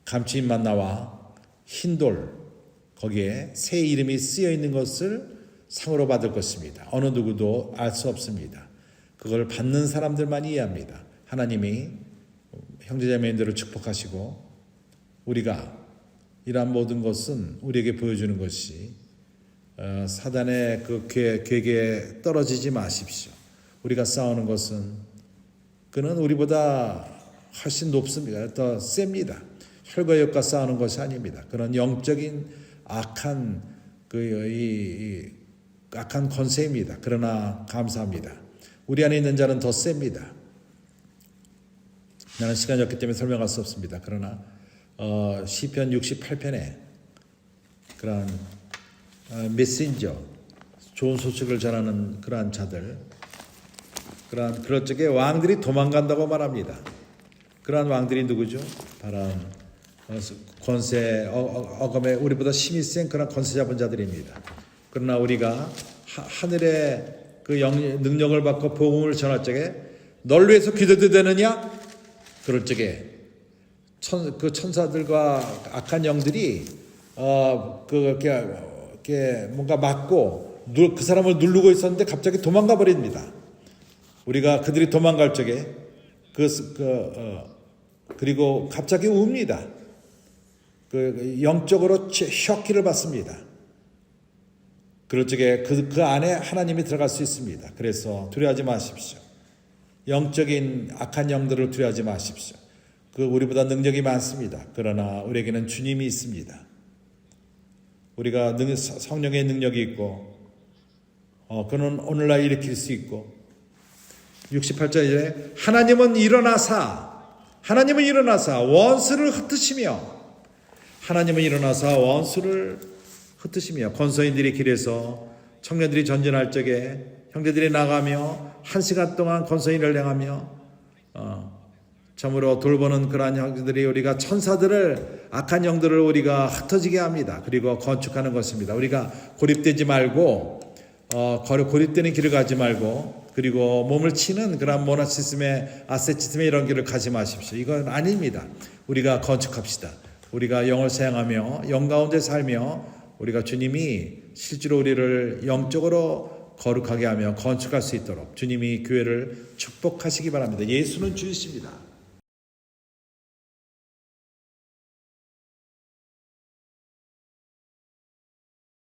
Speaker 1: 감추인 만나와 흰돌 거기에 새 이름이 쓰여 있는 것을 상으로 받을 것입니다. 어느 누구도 알 수 없습니다. 그걸 받는 사람들만이 이해합니다. 하나님이 형제자매인들을 축복하시고 우리가 이러한 모든 것은 우리에게 보여주는 것이 사단의 그 괴계에 떨어지지 마십시오. 우리가 싸우는 것은 그는 우리보다 훨씬 높습니다. 더 셉니다. 혈과 육과 싸우는 것이 아닙니다. 그런 영적인 악한 악한 권세입니다. 그러나 감사합니다. 우리 안에 있는 자는 더 셉니다. 나는 시간이 없기 때문에 설명할 수 없습니다. 그러나 시편 68편에 그런 메신저, 좋은 소식을 전하는 그러한 자들, 그럴 적에 왕들이 도망간다고 말합니다. 그러한 왕들이 누구죠? 바로 권세, 어검에 우리보다 힘이 센 그런 권세 잡은 자들입니다. 그러나 우리가 하늘의 그 능력을 받고 복음을 전할 적에 널 위해서 기도도 되느냐? 그럴 적에 그 천사들과 악한 영들이 그렇게 뭔가 막고 그 사람을 누르고 있었는데 갑자기 도망가 버립니다. 우리가 그들이 도망갈 적에 그리고 갑자기 웁니다. 영적으로 셔키를 받습니다. 그럴 적에 그 안에 하나님이 들어갈 수 있습니다. 그래서 두려워하지 마십시오. 영적인 악한 영들을 두려워하지 마십시오. 우리보다 능력이 많습니다. 그러나 우리에게는 주님이 있습니다. 우리가 성령의 능력이 있고 그는 오늘날 일으킬 수 있고 68절에 하나님은 일어나사 원수를 흩으시며 권서인들이 길에서 청년들이 전진할 적에 형제들이 나가며 1시간 동안 권서인을 행하며 참으로 돌보는 그러한 형제들이 우리가 천사들을 악한 영들을 우리가 흩어지게 합니다. 그리고 건축하는 것입니다. 우리가 고립되지 말고 고립되는 길을 가지 말고 그리고 몸을 치는 그런 모나시즘의 아세치즘의 이런 길을 가지 마십시오. 이건 아닙니다. 우리가 건축합시다. 우리가 영을 사용하며 영 가운데 살며 우리가 주님이 실제로 우리를 영적으로 거룩하게 하며 건축할 수 있도록 주님이 교회를 축복하시기 바랍니다. 예수는 주이십니다.